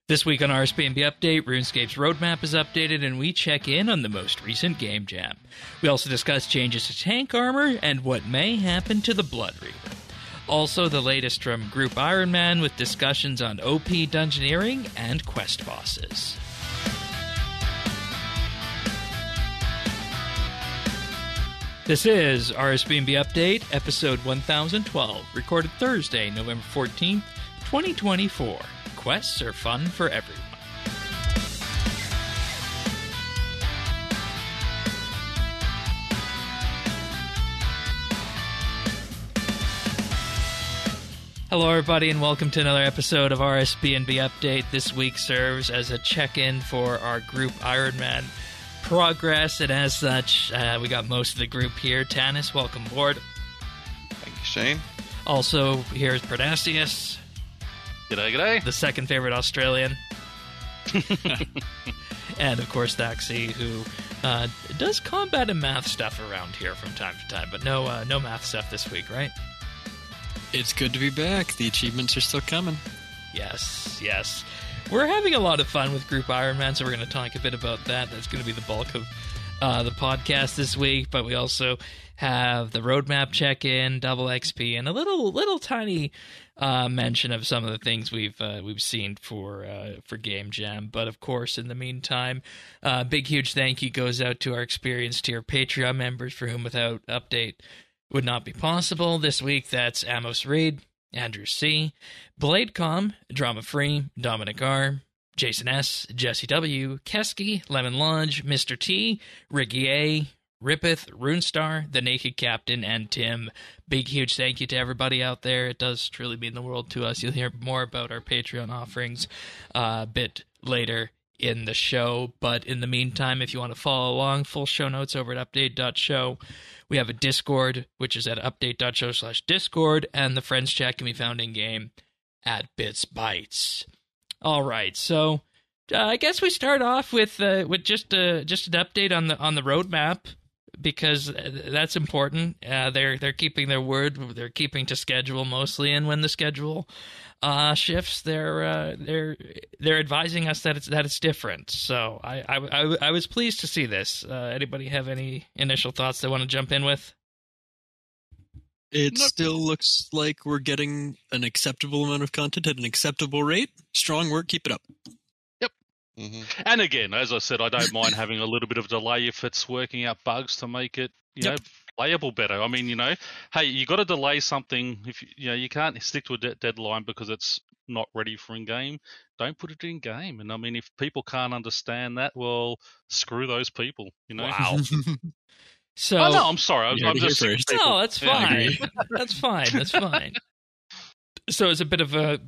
This week on RSBANDB Update, RuneScape's roadmap is updated, and we check in on the most recent game jam. We also discuss changes to tank armor and what may happen to the Blood Reaver. Also, the latest from Group Ironman with discussions on OP Dungeoneering and quest bosses. This is RSBANDB Update, episode 1012, recorded Thursday, November 14th, 2024. Quests are fun for everyone. Hello, everybody, and welcome to another episode of RSBANDB Update. This week serves as a check-in for our Group Ironman progress, and as such, we got most of the group here. Tanis, welcome aboard. Thank you, Shane. Also, here's Pernasius. G'day, g'day. The second favorite Australian. And, of course, Daxi, who does combat and math stuff around here from time to time, but no math stuff this week, right? It's good to be back. The achievements are still coming. Yes, yes. We're having a lot of fun with Group Ironman, so we're going to talk a bit about that. That's going to be the bulk of the podcast this week, but we also have the roadmap check-in, double XP, and a little tiny mention of some of the things we've seen for Game Jam. But of course, in the meantime, big huge thank you goes out to our experienced tier Patreon members for whom without update would not be possible. This week, that's Amos Reed, Andrew C, Bladecom, Drama Free, Dominic R, Jason S, Jesse W, Kesky, Lemon Lodge, Mr. T, Ricky A, Rippeth, Runestar, The Naked Captain, and Tim. Big, huge thank you to everybody out there. It does truly mean the world to us. You'll hear more about our Patreon offerings a bit later in the show. But in the meantime, if you want to follow along, full show notes over at update.show. We have a Discord, which is at update.show/Discord, and the friends chat can be found in-game at BitsBytes. All right, so I guess we start off with just an update on the roadmap, because that's important. They're keeping their word. They're keeping to schedule mostly, and when the schedule shifts, they're advising us that it's different. So I was pleased to see this. Anybody have any initial thoughts they want to jump in with? It still looks like we're getting an acceptable amount of content at an acceptable rate. Strong work. Keep it up. Mm-hmm. And again, as I said, I don't mind having a little bit of delay if it's working out bugs to make it, you know, playable better. I mean, hey, you got to delay something if you can't stick to a deadline because it's not ready for in-game. Don't put it in game. And I mean, if people can't understand that, well, screw those people. Wow. So, oh, no, I'm sorry. I'm just first. No, that's fine. That's fine. That's fine. So it's a bit of a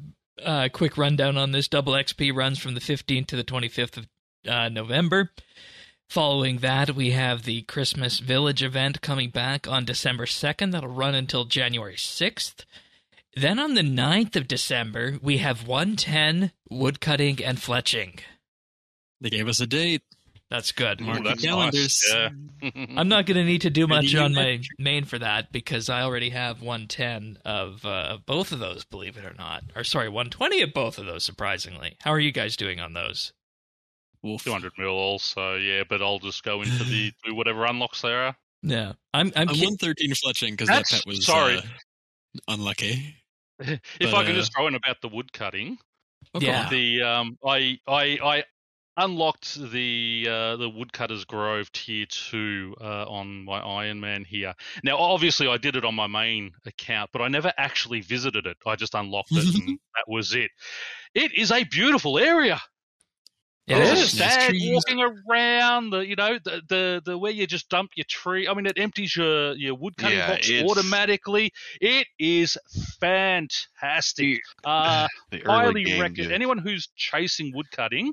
quick rundown on this. Double XP runs from the 15th to the 25th of November. Following that, we have the Christmas Village event coming back on December 2nd. That'll run until January 6th. Then on the 9th of December, we have 110 woodcutting and fletching. They gave us a date. That's good. Mark that's the calendars. Nice. Yeah. I'm not going to need to do much on my main for that because I already have 110 of both of those, believe it or not. Or sorry, 120 of both of those, surprisingly. How are you guys doing on those? 200 mil also, yeah, but I'll just go into do whatever unlocks there are. Yeah. I'm 113 fletching because that pet was unlucky. If I can just throw in about the wood cutting. Okay. Yeah. I unlocked the Woodcutter's Grove Tier 2 on my Ironman here. Now, obviously, I did it on my main account, but I never actually visited it. I just unlocked it, and that was it. It is a beautiful area. It is. Walking around, the where you just dump your tree. I mean, it empties your woodcutting box automatically. It is fantastic. Highly recommend anyone who's chasing woodcutting.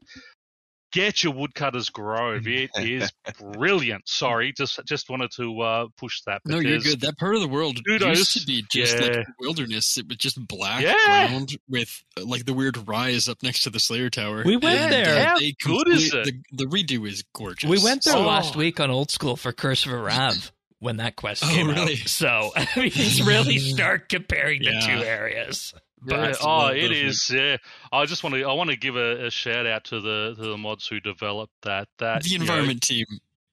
Get your Woodcutter's Grove. It is brilliant. Sorry, just wanted to push that. No, you're good. That part of the world used to be just like wilderness. It was just black ground with like the weird rise up next to the Slayer Tower. We went there. How good is it? The redo is gorgeous. We went there last week on Old School for Curse of a Rav when that quest came out. So I mean, it's really stark comparing the two areas. Yeah. But it is. Yeah, I want to give a shout out to the mods who developed that. The environment team.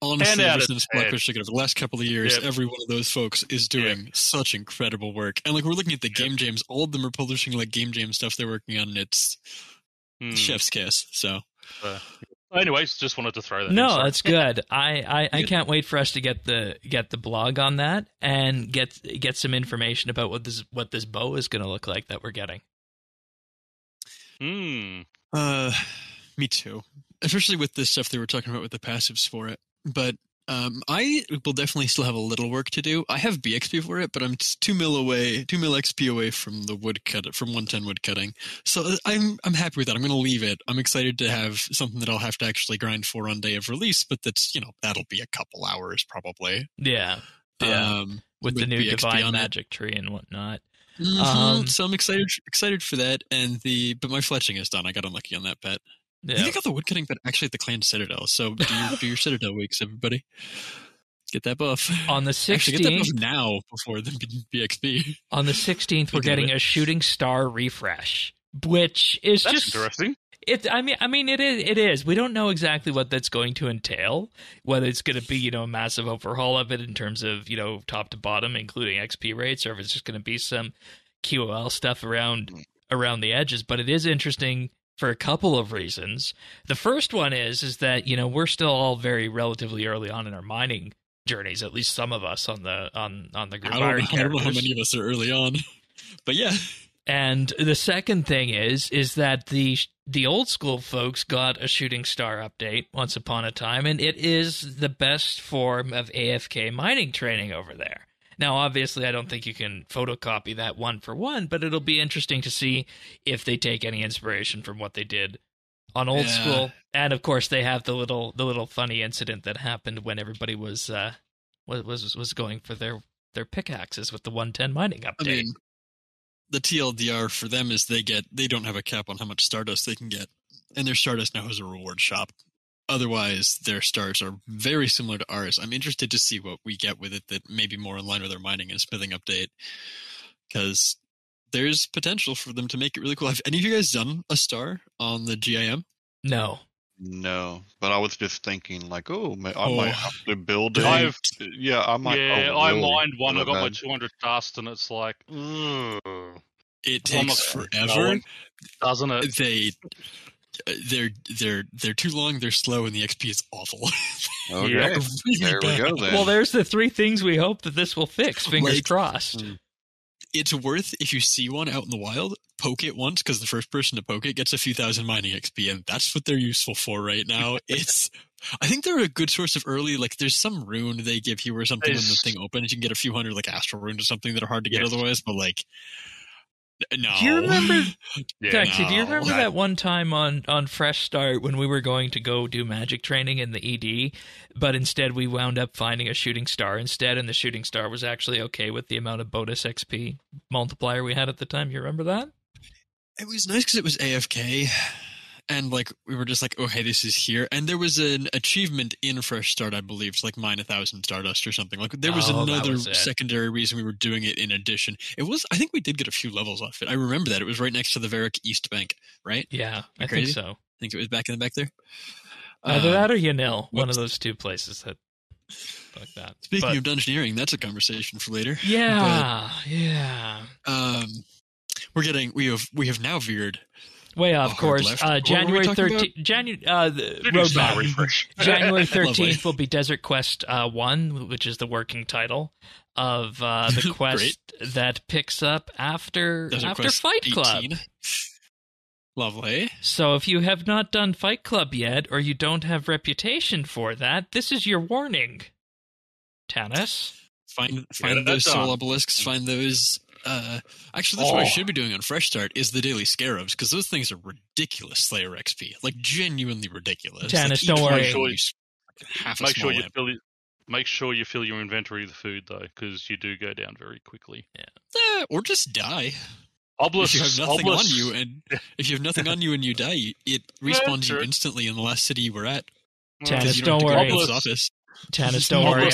Honestly, ever since Blackfish took it over the last couple of years, every one of those folks is doing such incredible work. And like we're looking at the game jams, all of them are publishing like game jam stuff they're working on. And it's chef's kiss. So, anyways, just wanted to throw that. No, that's good. I can't wait for us to get the blog on that and get some information about what this bow is going to look like that we're getting. Me too. Especially with this stuff they were talking about with the passives for it. But I will definitely still have a little work to do. I have BXP for it, but I'm 2 mil XP away from the woodcut, from 110 woodcutting. So I'm happy with that. I'm going to leave it. I'm excited to have something that I'll have to actually grind for on day of release, but that's, that'll be a couple hours probably. Yeah. With the new BXP divine magic tree and whatnot. Mm-hmm. So I'm excited for that. But my fletching is done. I got unlucky on that bet. Yeah. I think I got the woodcutting, but actually at the Clan Citadel. So do your Citadel weeks, everybody. Get that buff. On the 16th. Actually, get that buff now before the BXP. On the 16th, we're getting a shooting star refresh, which is that's just interesting. I mean, it is. We don't know exactly what that's going to entail. Whether it's going to be, a massive overhaul of it in terms of, top to bottom, including XP rates, or if it's just going to be some QOL stuff around the edges. But it is interesting for a couple of reasons. The first one is that we're still all very relatively early on in our mining journeys. At least some of us on the group. I don't know how many of us are early on, but yeah. And the second thing is that the old school folks got a shooting star update once upon a time, and it is the best form of AFK mining training over there. Now, obviously, I don't think you can photocopy that one for one, but it'll be interesting to see if they take any inspiration from what they did on old school. And of course, they have the little funny incident that happened when everybody was going for their pickaxes with the 110 mining update. I mean, the TLDR for them is they don't have a cap on how much Stardust they can get, and their Stardust now has a reward shop. Otherwise, their stars are very similar to ours. I'm interested to see what we get with it that may be more in line with their mining and smithing update, because there's potential for them to make it really cool. Have any of you guys done a star on the GIM? No, but I was just thinking like, I might have to build it. I mined one. I got my 200 dust, and it's like, it takes forever, doesn't it? They're too long, they're slow, and the XP is awful. Okay, really there we go then. Well, there's the three things we hope that this will fix. Fingers crossed. It's worth, if you see one out in the wild, poke it once, because the first person to poke it gets a few thousand mining XP, and that's what they're useful for right now. I think they're a good source of early, like, there's some rune they give you or something when the thing opens. You can get a few hundred, like, astral runes or something that are hard to get otherwise, but, like, no. Do you remember, Dexy, do you remember that one time on Fresh Start when we were going to go do magic training in the ED, but instead we wound up finding a shooting star instead, and the shooting star was actually okay with the amount of bonus XP multiplier we had at the time? You remember that? It was nice because it was AFK, and like we were just like, oh hey, this is here, and there was an achievement in Fresh Start, I believe, to like mine 1,000 Stardust or something. Like there was another secondary reason we were doing it in addition. It was, I think we did get a few levels off it. I remember that it was right next to the Varric East Bank, right? Yeah, I think so. I think it was back in the back there. Either that or Yanil, one of those two places that like that. Speaking of dungeoneering, that's a conversation for later. Yeah. We have now veered way off course. January 13th. January 13th will be Desert Quest 1, which is the working title of the quest that picks up after Fight Club. 18. Lovely. So if you have not done Fight Club yet, or you don't have reputation for that, this is your warning. Tannis. Find those soul obelisks. Find those. Actually, that's what I should be doing on Fresh Start is the daily scarabs, because those things are ridiculous Slayer XP, like genuinely ridiculous. Tannis, don't worry. Make sure you fill your inventory with food though, because you do go down very quickly. Yeah, or just die. Obelisks, if you have nothing on you, and if you have nothing on you and you die, it respawns you instantly in the last city you were at. Tannis, don't worry. Tannis, don't worry.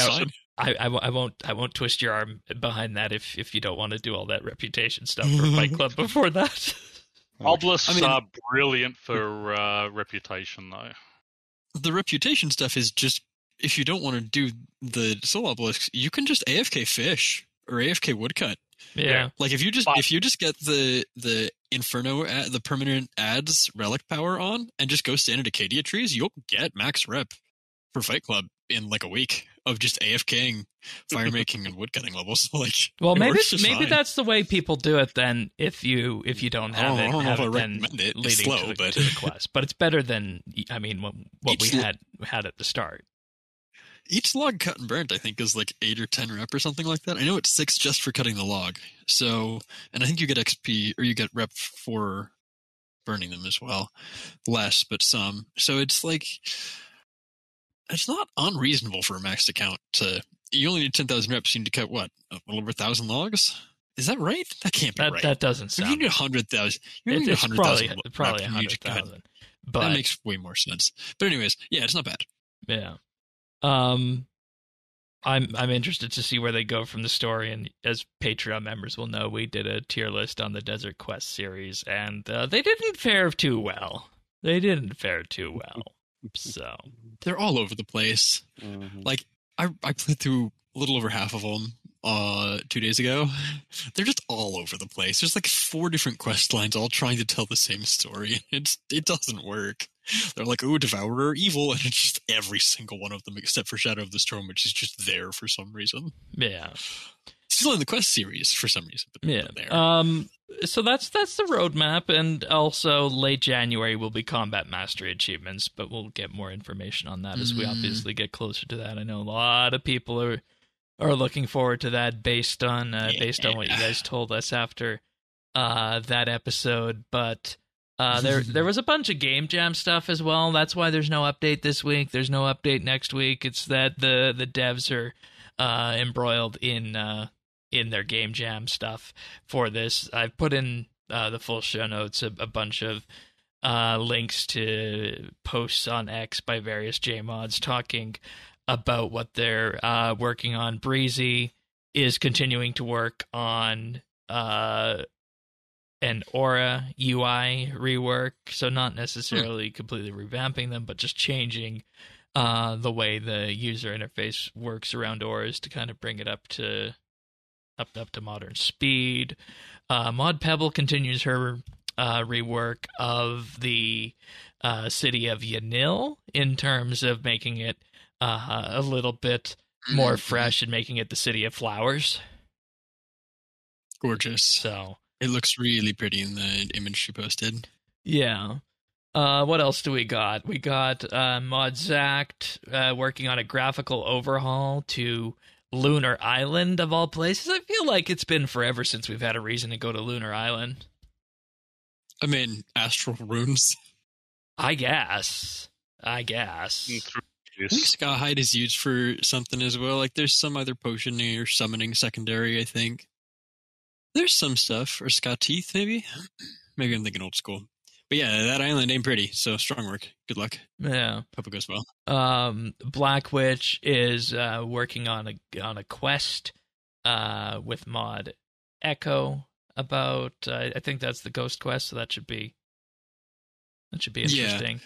I won't twist your arm behind that if you don't want to do all that reputation stuff for Fight Club before that. Obelisks are brilliant for reputation, though. The reputation stuff is just, if you don't want to do the soul obelisks, you can just AFK fish or AFK woodcut. Yeah. Like if you just get the Inferno the permanent adds relic power on and just go stand at Acadia trees, you'll get max rep for Fight Club in like a week of just AFKing fire making and woodcutting levels. Like, well, maybe that's the way people do it then. If you don't have it, have it then leading slow, to the quest. But it's better than what we had at the start. Each log cut and burnt, I think, is like 8 or 10 rep or something like that. I know it's 6 just for cutting the log. So, and I think you get XP or you get rep for burning them as well. Less, but some. So it's like, it's not unreasonable for a maxed account to, you only need 10,000 reps, you need to cut what? A little over 1,000 logs? Is that right? That can't be right. That doesn't sound. You need 100,000. It's probably 100,000. But that makes way more sense. But anyways, yeah, it's not bad. Yeah. I'm interested to see where they go from the story, and as Patreon members will know, we did a tier list on the Desert Quest series, and they didn't fare too well. So they're all over the place. Mm-hmm. Like I played through a little over half of them 2 days ago. They're just all over the place. There's like 4 different quest lines all trying to tell the same story. It doesn't work. They're like, oh, Devourer evil, and it's just every single one of them except for Shadow of the Storm, which is just there for some reason. Yeah. Still in the quest series for some reason. But yeah. There. So that's the roadmap, and also late January will be combat mastery achievements, but we'll get more information on that as we obviously get closer to that. I know a lot of people are looking forward to that based on what you guys told us after that episode, but there was a bunch of game jam stuff as well. That's why there's no update this week. There's no update next week. It's that the devs are embroiled in their game jam stuff for this. I've put in the full show notes a bunch of links to posts on X by various JMods talking about what they're working on. Breezy is continuing to work on an Aura UI rework, so not necessarily completely revamping them, but just changing the way the user interface works around Auras to kind of bring it up to modern speed. Mod Pebble continues her rework of the city of Yanil in terms of making it a little bit more fresh and making it the city of flowers. Gorgeous. So it looks really pretty in the image she posted. Yeah. What else do we got? We got Mod Zact working on a graphical overhaul to Lunar Island, of all places. I feel like it's been forever since we've had a reason to go to Lunar Island. I mean, astral runes. I guess. I think Skahide is used for something as well. Like, there's some other potion or summoning secondary, I think. There's some stuff. Or Ska Teeth, maybe? Maybe I'm thinking old school. But yeah, that island ain't pretty, so strong work. Good luck. Yeah. Hope it goes well. Black Witch is working on a quest with Mod Echo about I think that's the ghost quest, so that should be interesting. Yeah.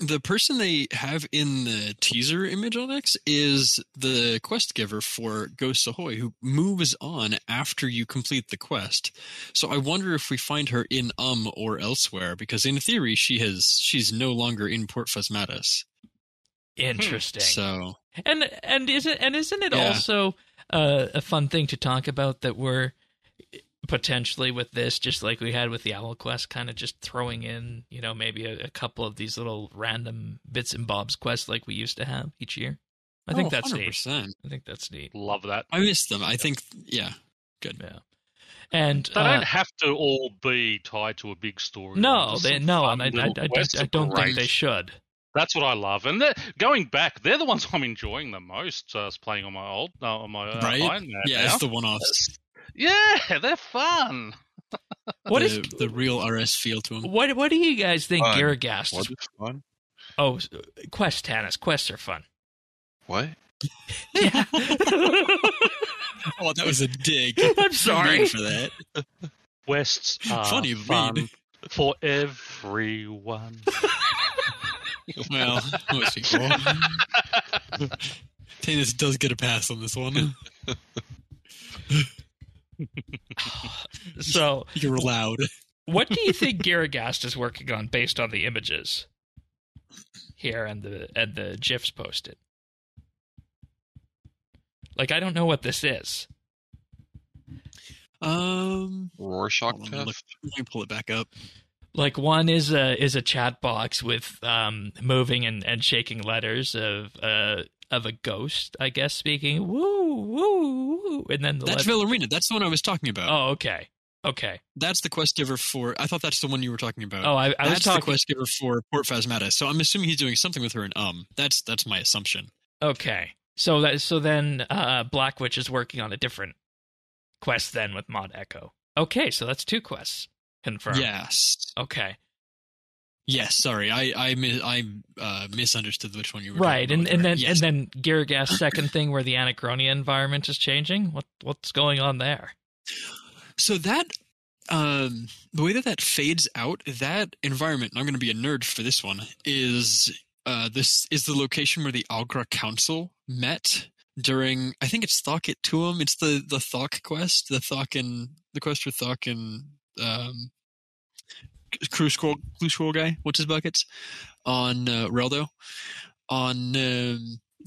The person they have in the teaser image on X is the quest giver for Ghosts Ahoy, who moves on after you complete the quest. So I wonder if we find her in or elsewhere, because in theory she's no longer in Port Phasmatis. Interesting. So and isn't it also a fun thing to talk about that we're potentially with this, just like we had with the Owl Quest, kind of just throwing in, maybe a couple of these little random bits and bobs quests like we used to have each year. I think that's 100%. neat. I think that's neat. Love that. I miss them. I think, yeah, good. Yeah. And they don't have to all be tied to a big story. No, I don't think they should. That's what I love, and going back, they're the ones I'm enjoying the most. Playing on my right? Ironman yeah, now. it's the one-offs. Yeah, they're fun. What is the real RS feel to them? What do you guys think Garagast What is fun? Oh, quest, Tannis. Quests are fun. What? Yeah. Oh, that was a dig. I'm sorry for that. Quests are Funny fun lead. for everyone. Well, most people. Tanis does get a pass on this one. So You're loud. what do you think Garagast is working on based on the images here and the GIFs posted? Like, I don't know what this is. Rorschach Let test. me pull it back up. Like, one is a chat box with moving and shaking letters of a ghost, I guess, speaking woo woo woo, and then That's Valerina. That's the one I was talking about. Oh, okay. That's the quest giver for. I thought that's the one you were talking about. Oh, I was that's talking. the quest giver for Port Phasmata. So I'm assuming he's doing something with her. And that's my assumption. Okay, so then Black Witch is working on a different quest then with Mod Echo. Okay, so that's 2 quests confirmed. Yes. Okay. Yes. Sorry, I misunderstood which one you were Right, talking and about. then Garagast's second thing where the Anachronia environment is changing. What's going on there? So that the way that fades out, that environment, and I'm going to be a nerd for this one, is this is the location where the Algra Council met during, I think it's Thok at Tuum. It's the Thok quest, the quest for Thok and Clue Scroll guy. What's his buckets on Reldo on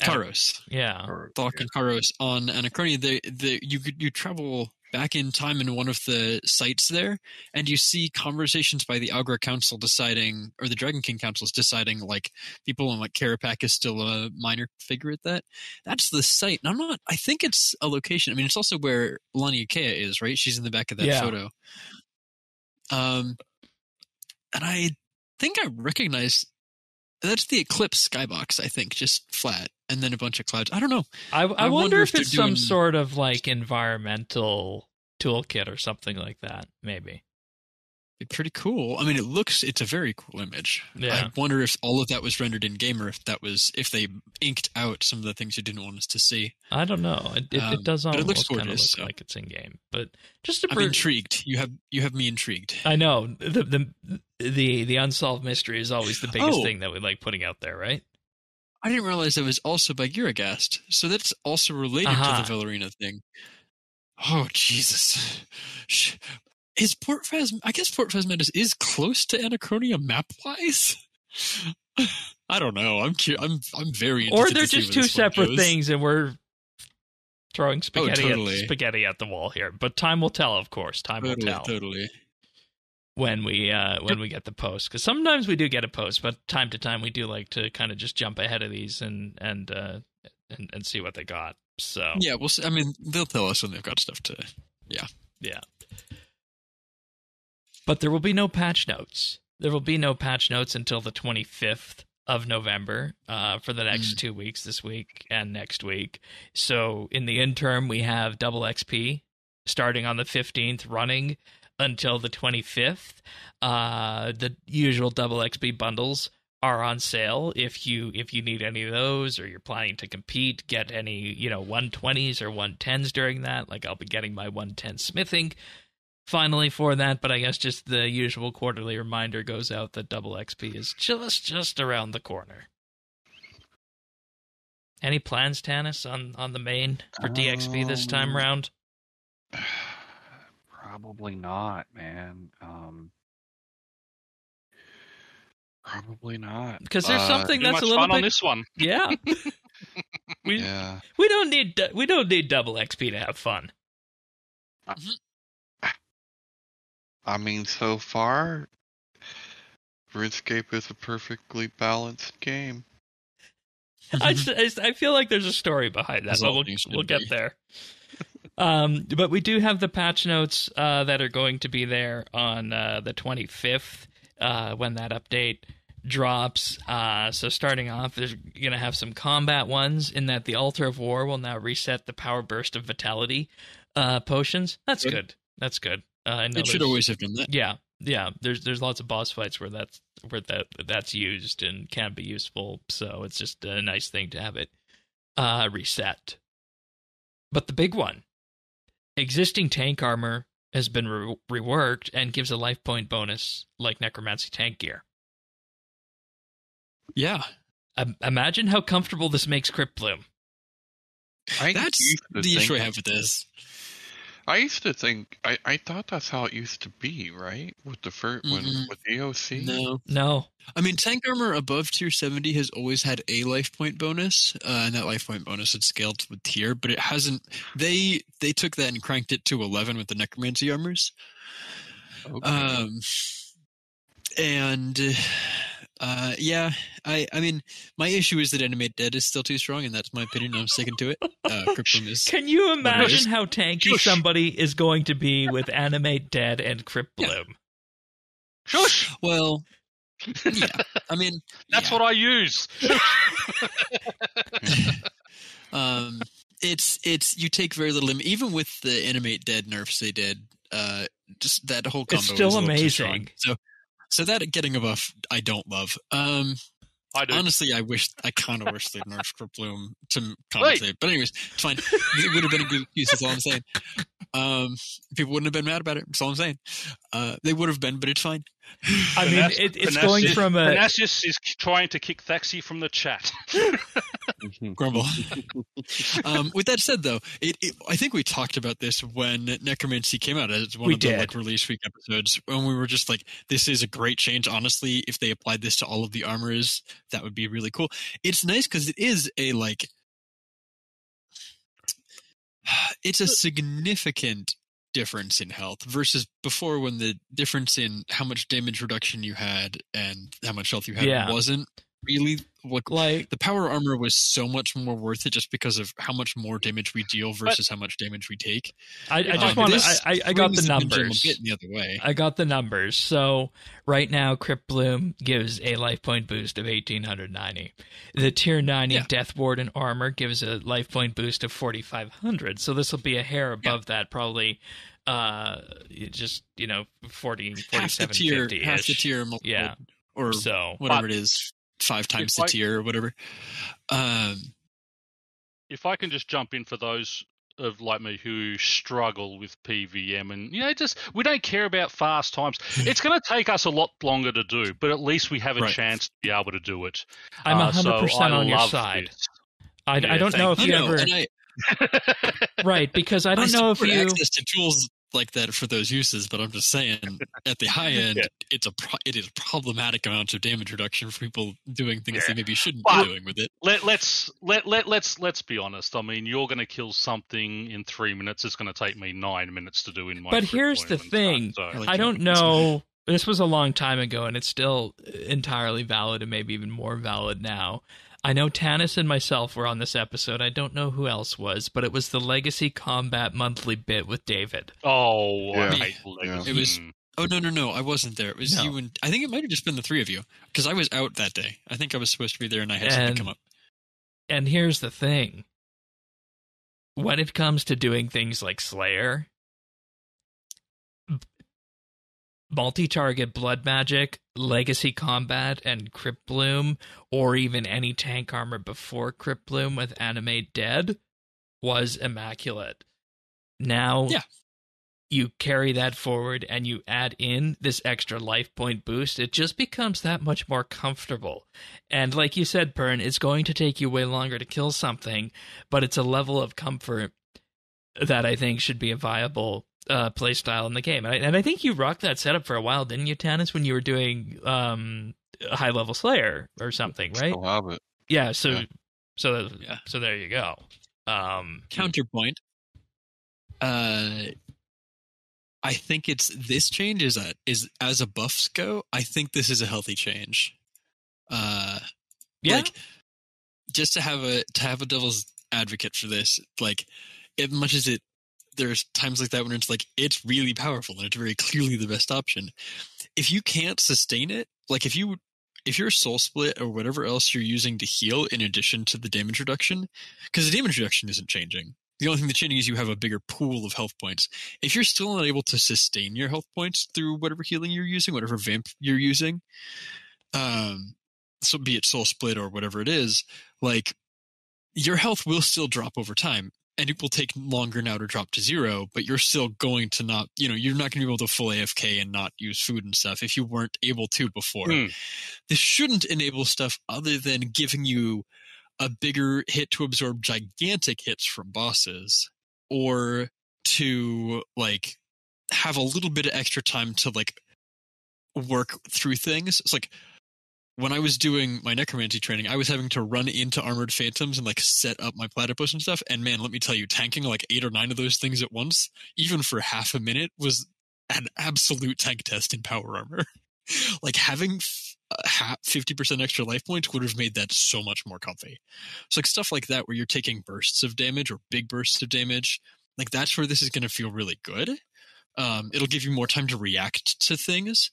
Karos. Yeah. Thok and Karos on Anachronia. You travel back in time in one of the sites there, and you see conversations by the Algra Council deciding, or the Dragon King Council is deciding, like, people on, like, Karapak is still a minor figure at that. That's the site. And I think it's a location. I mean, it's also where Laniakea is, right? She's in the back of that photo. And I think I recognize that's the Eclipse skybox, I think, just flat, and then a bunch of clouds. I don't know. I wonder if it's some sort of, like, environmental toolkit or something like that, maybe. It's pretty cool. I mean, it's a very cool image. Yeah. I wonder if all of that was rendered in game, or if they inked out some of the things you didn't want us to see. I don't know. It does but it looks almost kind of gorgeous, look like it's in game, but I'm intrigued. You have me intrigued. I know the unsolved mystery is always the biggest thing that we like putting out there, right? I didn't realize it was also by Giragast, so that's also related to the Valerina thing. Oh, Jesus. Is Port Phasmata? I guess Port Phasmata is close to Anachronia map-wise. I don't know. I'm very interested. Or they're just 2 separate things, and we're throwing spaghetti at the wall here. But time will tell, of course. Time will tell. Totally. When we get the post, because sometimes we do get a post, but time to time we do like to kind of just jump ahead of these and see what they got. So yeah, we'll see. I mean, they'll tell us when they've got stuff to. Yeah. But there will be no patch notes. There will be no patch notes until the 25th of November for the next 2 weeks, this week and next week. So in the interim, we have double XP starting on the 15th, running until the 25th. The usual double XP bundles are on sale if you need any of those, or you're planning to compete, get any 120s or 110s during that. Like, I'll be getting my 110 smithing finally for that, but I guess just the usual quarterly reminder goes out that double XP is just around the corner. Any plans, Tanis, on the main for DXP this time round? Probably not, man. Probably not. Because there's something that's a little fun bit on this one. Yeah. We don't need double XP to have fun. I mean, so far, RuneScape is a perfectly balanced game. I feel like there's a story behind that, but we'll get there. But we do have the patch notes that are going to be there on the 25th when that update drops. So starting off, there's going to have some combat ones in that the Altar of War will now reset the Power Burst of Vitality potions. That's good. That's good. It should always have done that. Yeah. There's lots of boss fights where that's used and can be useful. So it's just a nice thing to have it reset. But the big one, existing tank armor has been reworked and gives a life point bonus like necromancy tank gear. Yeah. Imagine how comfortable this makes Crypt Bloom. That's the issue I have with this. I used to think I thought that's how it used to be, right? With the first with EOC. No. I mean, tank armor above tier 70 has always had a life point bonus, and that life point bonus had scaled with tier, but it hasn't. They took that and cranked it to 11 with the necromancy armors. Okay. Yeah, I mean, my issue is that Animate Dead is still too strong, and that's my opinion. I'm sticking to it. Crypt Bloom is. Can you imagine how tanky somebody is going to be with Animate Dead and Crypt Bloom? Shush! Well, yeah. I mean, that's what I use. It's you take very little. Even with the Animate Dead nerfs they did, just that whole combo is still is amazing. So that getting a buff, I don't love. I do. Honestly, I kind of wish they'd nerfed Crypt Bloom to compensate. But anyways, it's fine. It would have been a good excuse. That's all I'm saying. People wouldn't have been mad about it. That's all I'm saying. They would have been, but it's fine. I mean, it's going from a... Panasius is trying to kick Thaxi from the chat. Grumble. With that said, though, I think we talked about this when Necromancy came out as one of the release week episodes, when we were just like, this is a great change. Honestly, if they applied this to all of the armors, that would be really cool. It's nice because it is it's a significant difference in health versus before, when the difference in how much damage reduction you had and how much health you had wasn't really like the power armor was so much more worth it just because of how much more damage we deal versus how much damage we take. I got the numbers. The other way. I got the numbers. So right now, Crypt Bloom gives a life point boost of 1,890. The tier 90 Death Warden armor gives a life point boost of 4,500. So this will be a hair above that, probably. Just 40, 47, 50 -ish. Half the tier, or so whatever it is. 5 times the tier or whatever. If I can just jump in for those of like me who struggle with PVM and we don't care about fast times. It's going to take us a lot longer to do, but at least we have a chance to be able to do it. I'm 100% on your side. I don't know if you ever right, because I don't know if you access to tools like that for those uses, but I'm just saying at the high end, it is a problematic amount of damage reduction for people doing things they maybe shouldn't be doing with it. Let's be honest. I mean, you're going to kill something in 3 minutes. It's going to take me 9 minutes to do in my. But here's the thing: I don't know. This was a long time ago, and it's still entirely valid, and maybe even more valid now. I know Tanis and myself were on this episode. I don't know who else was, but it was the Legacy Combat monthly bit with David. Oh, I hate Legacy. It was. Oh no! I wasn't there. It was you and I think it might have just been the 3 of you because I was out that day. I think I was supposed to be there, and I had something come up. And here's the thing: when it comes to doing things like Slayer, multi-target blood magic, legacy combat, and Crypt Bloom, or even any tank armor before Crypt Bloom with Animate Dead was immaculate. Now, you carry that forward and you add in this extra life point boost, it just becomes that much more comfortable. And like you said, Pern, it's going to take you way longer to kill something, but it's a level of comfort that I think should be a viable play style in the game. And I think you rocked that setup for a while, didn't you, Tanis, when you were doing high level Slayer or something, right? Still have it. Yeah, so there you go. Counterpoint. I think it's this change is as a buffs go, I think this is a healthy change. Like, just to have a devil's advocate for this, like, as much as there's times like that when it's like it's really powerful and it's very clearly the best option. If you can't sustain it, like if you're soul split or whatever else you're using to heal in addition to the damage reduction, because the damage reduction isn't changing. The only thing that's changing is you have a bigger pool of health points. If you're still not able to sustain your health points through whatever healing you're using, whatever vamp you're using, so be it soul split or whatever it is, like your health will still drop over time. And it will take longer now to drop to 0, but you're still going to not, you're not going to be able to full AFK and not use food and stuff if you weren't able to before. This shouldn't enable stuff other than giving you a bigger hit to absorb gigantic hits from bosses, or to like have a little bit of extra time to like work through things. It's like, when I was doing my necromancy training, I was having to run into armored phantoms and like set up my platypus and stuff. And man, let me tell you, tanking like 8 or 9 of those things at once, even for half a minute, was an absolute tank test in power armor. Like having 50% extra life points would have made that so much more comfy. So like stuff like that, where you're taking bursts of damage or big bursts of damage, like that's where this is going to feel really good. It'll give you more time to react to things.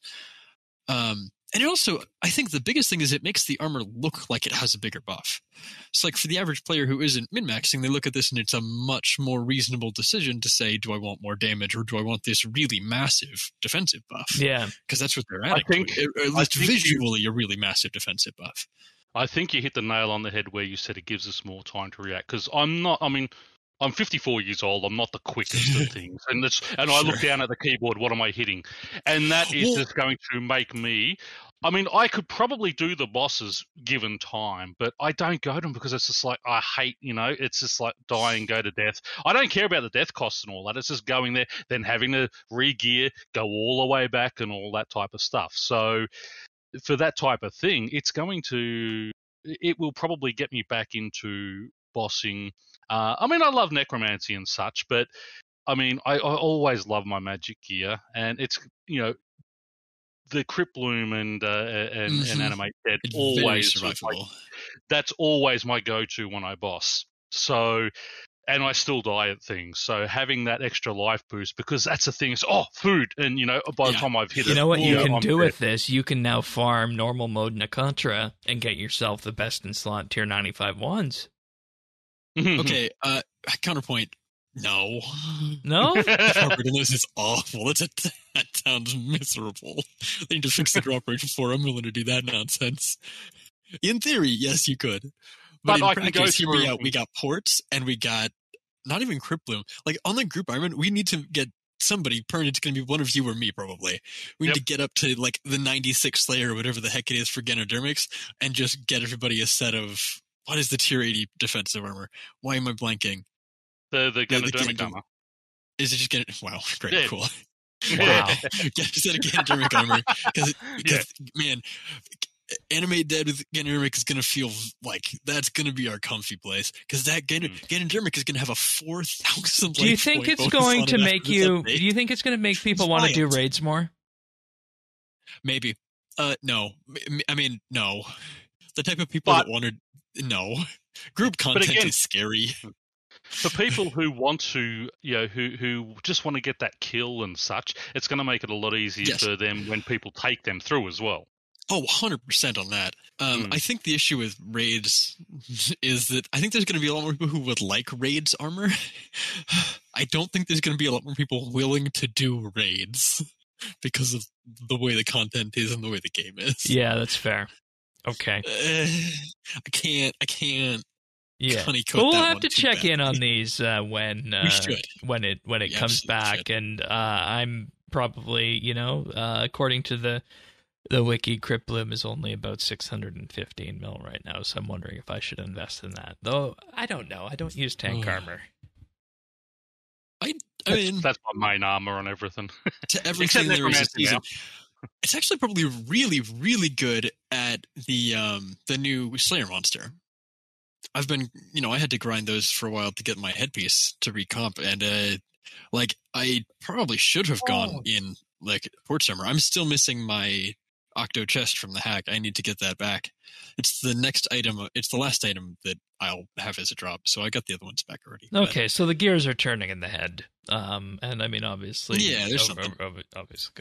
And it also, I think the biggest thing is it makes the armor look like it has a bigger buff. It's like for the average player who isn't min-maxing, they look at this and it's a much more reasonable decision to say, do I want more damage or do I want this really massive defensive buff? Yeah. Because that's what they're adding. At least visually a really massive defensive buff. I think you hit the nail on the head where you said it gives us more time to react. Because I'm 54 years old. I'm not the quickest of things. And I look down at the keyboard, what am I hitting? And that is just going to make me... I could probably do the bosses given time, but I don't go to them because it's just like, I hate, it's just like die and go to death. I don't care about the death costs and all that. It's just going there, then having to re-gear, go all the way back and all that type of stuff. So for that type of thing, it will probably get me back into bossing. I love necromancy and such, but I always love my magic gear, and it's, the Crypt Bloom and Animate Dead always, that's always my go-to when I boss. So, and I still die at things. So having that extra life boost, because that's the thing, is, food. And, by the time I've hit it. You know what you can do with this? You can now farm normal mode Nacontra and get yourself the best in slot tier 95 ones. Okay, counterpoint. No. This is awful. That sounds miserable. They need to fix the drop rate before I'm willing to do that nonsense. In theory, yes, you could. But in practice, hear me out. We got ports, and we got not even Crypt Bloom. Like, on the Group Ironman, we need to get somebody, Pern, it's going to be one of you or me, probably. We need to get up to, like, the 96 Slayer or whatever the heck it is for Ganodermics, and just get everybody a set of... What is the tier 80 defensive armor? Why am I blanking? The Ganodermic armor. Is it just wow, great, yeah. cool. Wow. Get a set of Ganodermic armor. Because, man, Animate Dead with Ganodermic is going to feel like that's going to be our comfy place. Because that Ganodermic is going to have a 4,000 Do you think it's going to make you... Do you think it's going to make people want to do raids more? Maybe. No. No. The type of people that want to... No. Group content is scary. For people who want to, who just want to get that kill and such, it's going to make it a lot easier for them when people take them through as well. Oh, 100% on that. I think the issue with raids is that I think there's going to be a lot more people who would like raids armor. I don't think there's going to be a lot more people willing to do raids because of the way the content is and the way the game is. Yeah, that's fair. Okay. I can't. Yeah, we'll have to check in on these when it comes back, and I'm probably according to the wiki, Crypt Bloom is only about 615 mil right now, so I'm wondering if I should invest in that. Though I don't know, I don't use tank armor. I mean, that's my main armor on everything. To everything there is a season. It's actually probably really, really good at the new Slayer monster. I've been, I had to grind those for a while to get my headpiece to recomp, and I probably should have gone in port armor. I'm still missing my Octo chest from the hack. I need to get that back. It's the next item. It's the last item that I'll have as a drop. So I got the other ones back already. Okay, so the gears are turning in the head. And I mean, obviously, there's something. Obviously,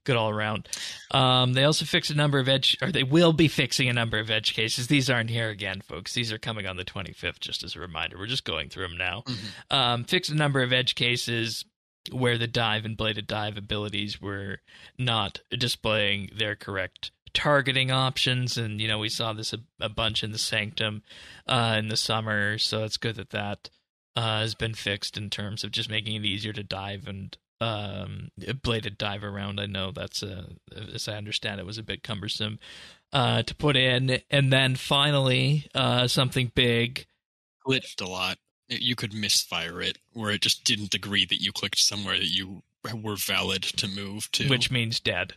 good all around. They also fixed a number of they will be fixing a number of edge cases. These aren't here again, folks. These are coming on the 25th, just as a reminder. We're just going through them now. Mm-hmm. Fixed a number of edge cases where the dive and bladed dive abilities were not displaying their correct targeting options, and we saw this a bunch in the Sanctum in the summer, so it's good that has been fixed in terms of just making it easier to dive and bladed dive around. I know that's as I understand it, was a bit cumbersome to put in. And then finally, something big. Glitched a lot. You could misfire it, where it just didn't agree that you clicked somewhere that you were valid to move to. Which means dead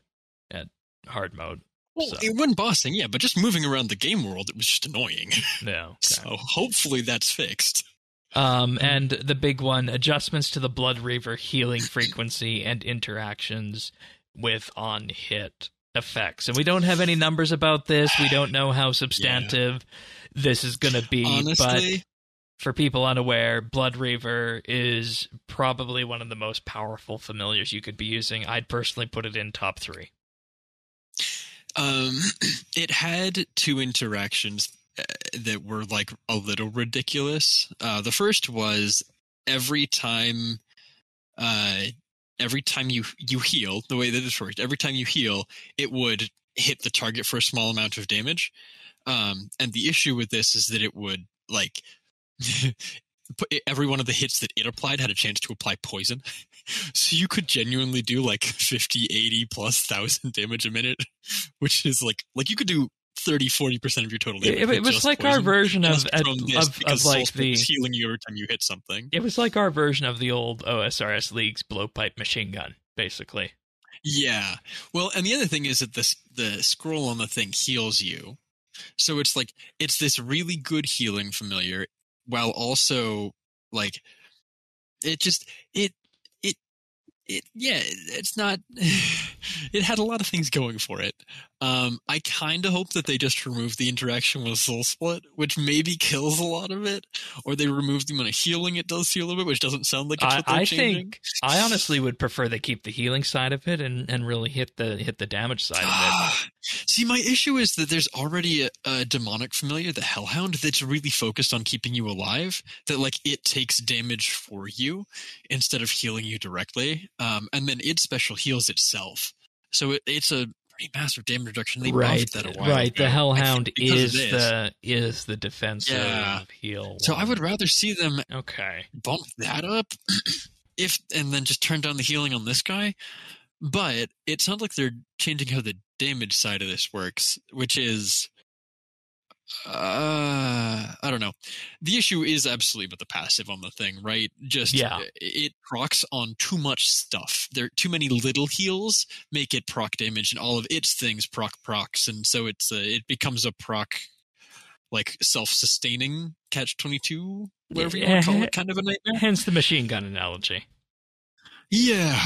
at hard mode. Well, So. it wasn't bossing, yeah, but just moving around the game world, it was just annoying. No. Okay. So hopefully that's fixed. And the big one, adjustments to the Blood Reaver healing frequency and interactions with on-hit effects. And we don't have any numbers about this. We don't know how substantive this is going to be. Honestly, but for people unaware, Blood Reaver is probably one of the most powerful familiars you could be using. I'd personally put it in top 3. It had 2 interactions that were like a little ridiculous. The first was every time you heal, the way that this worked, every time you heal, it would hit the target for a small amount of damage. And the issue with this is that it would like every one of the hits that it applied had a chance to apply poison. So you could genuinely do like 50, 80 plus 1,000 damage a minute, which is like you could do 30-40% of your total damage. It was like our version of like the healing you every time you hit something. It was like our version of the old OSRS League's blowpipe machine gun, basically. Yeah. Well, and the other thing is that the scroll on the thing heals you. So it's like it's this really good healing familiar, while also like it's not. It had a lot of things going for it. I kind of hope that they just remove the interaction with Soul Split, which maybe kills a lot of it, or they remove the amount of healing it does heal a bit, which doesn't sound like it's what they're changing. I honestly would prefer they keep the healing side of it and really hit the damage side of it. See, my issue is that there's already a demonic familiar, the Hellhound, that's really focused on keeping you alive. That like it takes damage for you instead of healing you directly, and then it special heals itself. So it's a pretty massive damage reduction. They buffed that a while ago. The Hellhound is the defensive heal. So I would rather see them bump that up, and then just turn down the healing on this guy. But it sounds like they're changing how the damage side of this works, which is I don't know. The issue is absolutely with the passive on the thing, right? It procs on too much stuff. There too many little heals make it proc damage, and all of its things procs, and so it becomes a proc like self-sustaining catch-22, whatever you want to call it, kind of a nightmare. Hence the machine gun analogy. Yeah.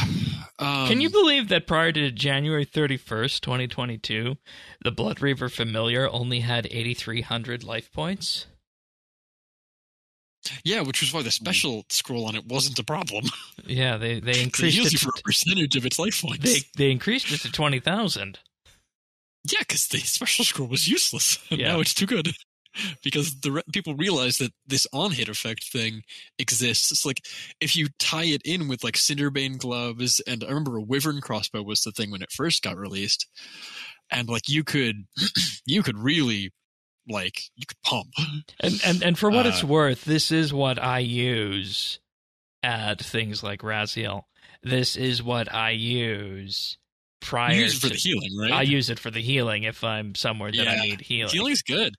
Can you believe that prior to January 31st, 2022, the Blood Reaver familiar only had 8,300 life points? Yeah, which was why the special scroll on it wasn't a problem. Yeah, they increased it. Heals you for a percentage of its life points. They increased it to 20,000. Yeah, because the special scroll was useless. Yeah. Now it's too good. Because people realize that this on-hit effect thing exists. It's like if you tie it in with like Cinderbane gloves, and I remember a Wyvern crossbow was the thing when it first got released, and like you could really like you could pump. And for what it's worth, this is what I use at things like Raziel. This is what I use prior. You use it for the healing, right? I use it for the healing if I'm somewhere that I need healing. Healing's good.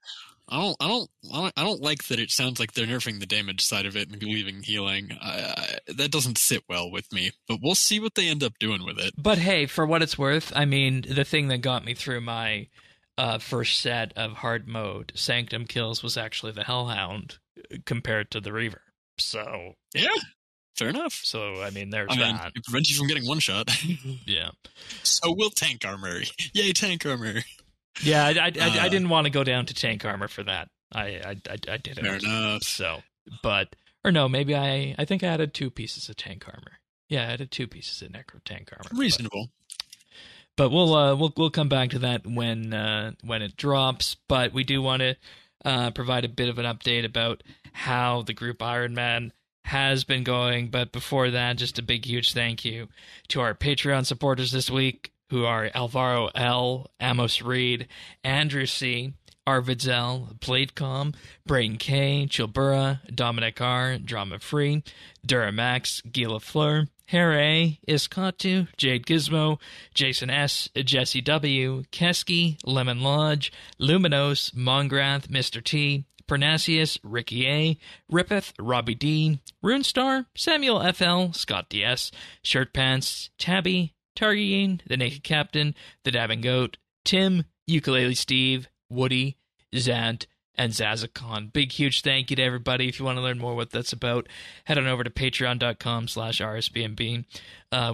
I don't like that it sounds like they're nerfing the damage side of it and leaving healing. That doesn't sit well with me, but we'll see what they end up doing with it. But hey, for what it's worth, I mean, the thing that got me through my first set of hard mode Sanctum kills was actually the Hellhound compared to the Reaver. So yeah, fair enough. So I mean, there's that. It prevents you from getting one shot. Yeah. So will tank armor. Yay, tank armor. Yeah, I didn't want to go down to tank armor for that. I didn't. Fair enough. So, or no, maybe I think I added 2 pieces of tank armor. Yeah, I added 2 pieces of necro tank armor. Reasonable. But we'll come back to that when it drops. But we do want to provide a bit of an update about how the Group Ironman has been going. But before that, just a big, huge thank you to our Patreon supporters this week, who are Alvaro L, Amos Reed, Andrew C, Arvid Zell, Bladecom, Brayden K, Chilbura, Dominic R, Drama Free, Duramax, Gila Fleur, Hare A, Iskatu, Jade Gizmo, Jason S, Jesse W, Kesky, Lemon Lodge, Luminos, Mongrath, Mr. T, Pernasius, Ricky A, Rippeth, Robbie D, Runestar, Samuel FL, Scott DS, Shirtpants, Tabby, Targine, The Naked Captain, The Dabbing Goat, Tim, Ukulele Steve, Woody, Zant, and Zazakon. Big, huge thank you to everybody. If you want to learn more what that's about, head on over to patreon.com/RSBNB.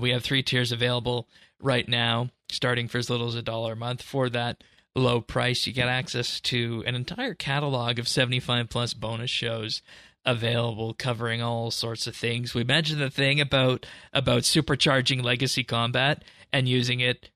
We have 3 tiers available right now, starting for as little as $1 a month. For that low price, you get access to an entire catalog of 75-plus bonus shows available, covering all sorts of things. We mentioned the thing about supercharging legacy combat and using it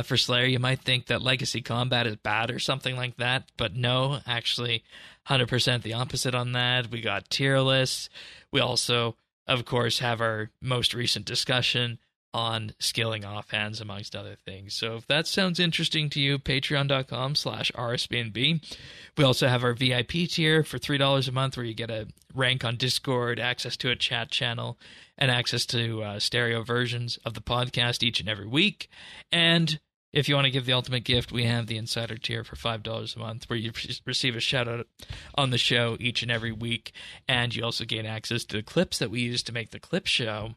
for Slayer. You might think that legacy combat is bad or something like that, but no, actually 100% the opposite on that. We got tier lists. We also, of course, have our most recent discussion on skilling offhands, amongst other things. So if that sounds interesting to you, patreon.com/RSBNB. We also have our VIP tier for $3 a month, where you get a rank on Discord, access to a chat channel, and access to stereo versions of the podcast each and every week. And if you want to give the ultimate gift, we have the Insider tier for $5 a month, where you receive a shout-out on the show each and every week, and you also gain access to the clips that we use to make the clip show.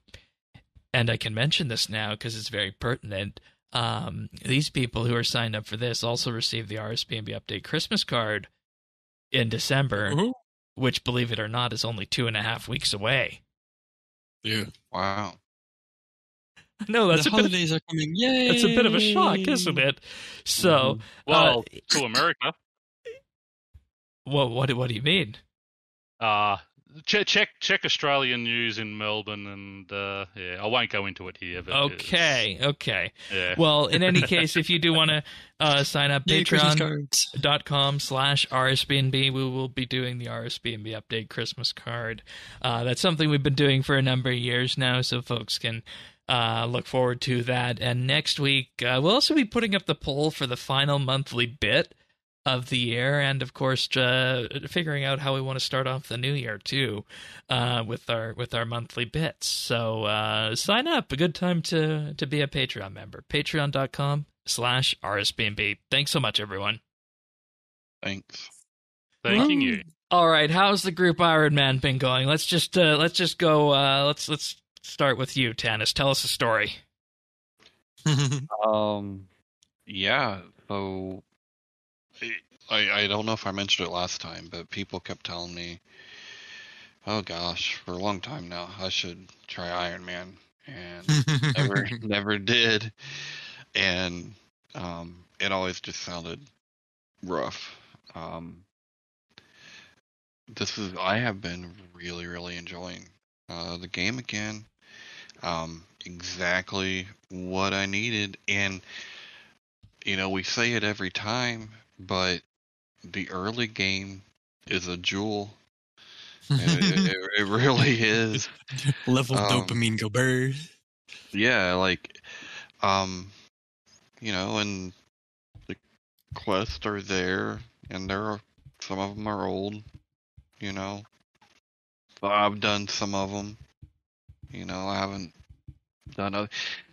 And I can mention this now because it's very pertinent. These people who are signed up for this also receive the RSBNB Update Christmas card in December, which, believe it or not, is only 2.5 weeks away. Yeah. Wow. No, that's the holidays are coming. Yay! That's a bit of a shock, isn't it? So, well, to America. What do you mean? Check Australian news in Melbourne, and yeah, I won't go into it here. But okay. Yeah. Well, in any case, if you do want to sign up, patreon.com/RSBNB, we will be doing the RSBNB Update Christmas card. That's something we've been doing for a number of years now, so folks can look forward to that. And next week, we'll also be putting up the poll for the final monthly bit of the year, and of course figuring out how we want to start off the new year too, with our monthly bits. So sign up. A good time to be a Patreon member. Patreon.com/RSBNB. Thanks so much, everyone. Thanks. Thanking you. All right, how's the Group Ironman been going? Let's just go. Let's start with you, Tanis. Tell us a story. Yeah. So I don't know if I mentioned it last time, but people kept telling me, oh gosh, for a long time now, I should try Ironman, and never did. And it always just sounded rough. I have been really, really enjoying the game again. Exactly what I needed. And we say it every time, but the early game is a jewel. It really is. Level dopamine go bird. Yeah, and the quests are there, and some of them are old. I've done some of them. I haven't done other.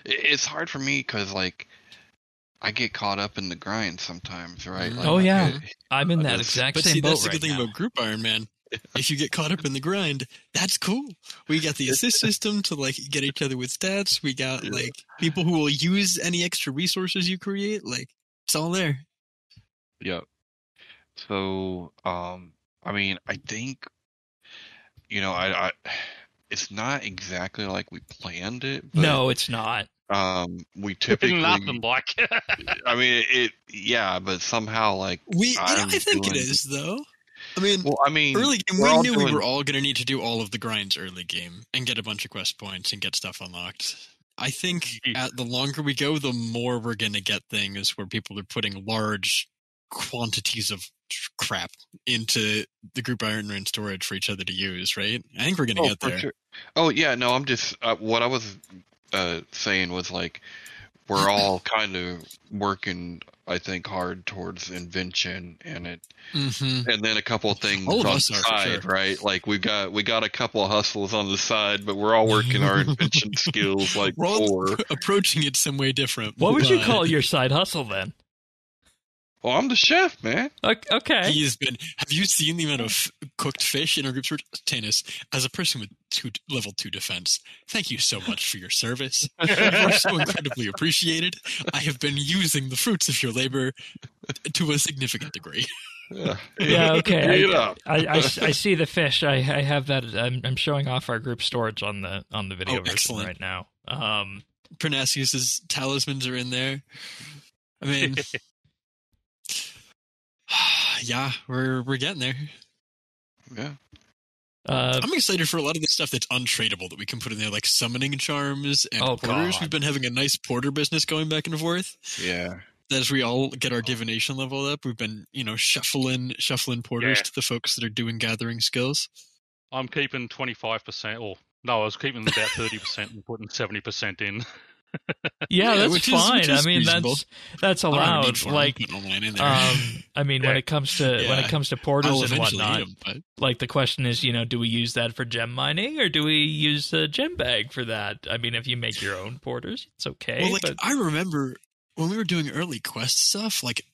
It's hard for me because I get caught up in the grind sometimes, right? I'm in that exact same boat. That's the good thing about Group Ironman. If you get caught up in the grind, that's cool. We got the assist system to get each other with stats. We got people who will use any extra resources you create. It's all there. Yep. So, I think, I it's not exactly like we planned it. But, no, it's not. We typically nothing like. but somehow I think it is though. Early game, we knew we were all going to need to do all of the grinds early game and get a bunch of quest points and get stuff unlocked. I think the longer we go, the more we're going to get things where people are putting large quantities of crap into the Group Ironman storage for each other to use, right? I think we're going to get there. Sure. Oh, yeah, no, I'm just... what I was saying was, we're all kind of working, I think, hard towards invention and and then a couple of things All of on us the are, for side, sure. right? Like we got a couple of hustles on the side, but we're all working our invention skills like We're all core. approaching it some way different. What would you but call your side hustle then? Well, I'm the chef, man. Okay. He's been. Have you seen the amount of cooked fish in our group? Tanis, as a person with level 2 defense, thank you so much for your service. You are so incredibly appreciated. I have been using the fruits of your labor to a significant degree. Yeah, okay. Eat up. I see the fish. I have that. I'm showing off our group storage on the video version excellent. right now. Pernasius's talismans are in there. I mean, yeah, we're getting there. Yeah. I'm excited for a lot of the stuff that's untradeable that we can put in there, like summoning charms and porters. God. We've been having a nice porter business going back and forth. Yeah. As we all get our divination level up, we've been, shuffling porters to the folks that are doing gathering skills. I'm keeping 25%, or no, I was keeping about 30% and putting 70% in. Yeah, that's which fine. is I mean, reasonable. that's I don't allowed. need farm, Like, putting all mine in there. I mean, when it comes to porters I'll and eventually whatnot, need 'em, but like the question is, do we use that for gem mining or do we use a gem bag for that? I mean, if you make your own porters, it's okay. well, like but I remember when we were doing early quest stuff, like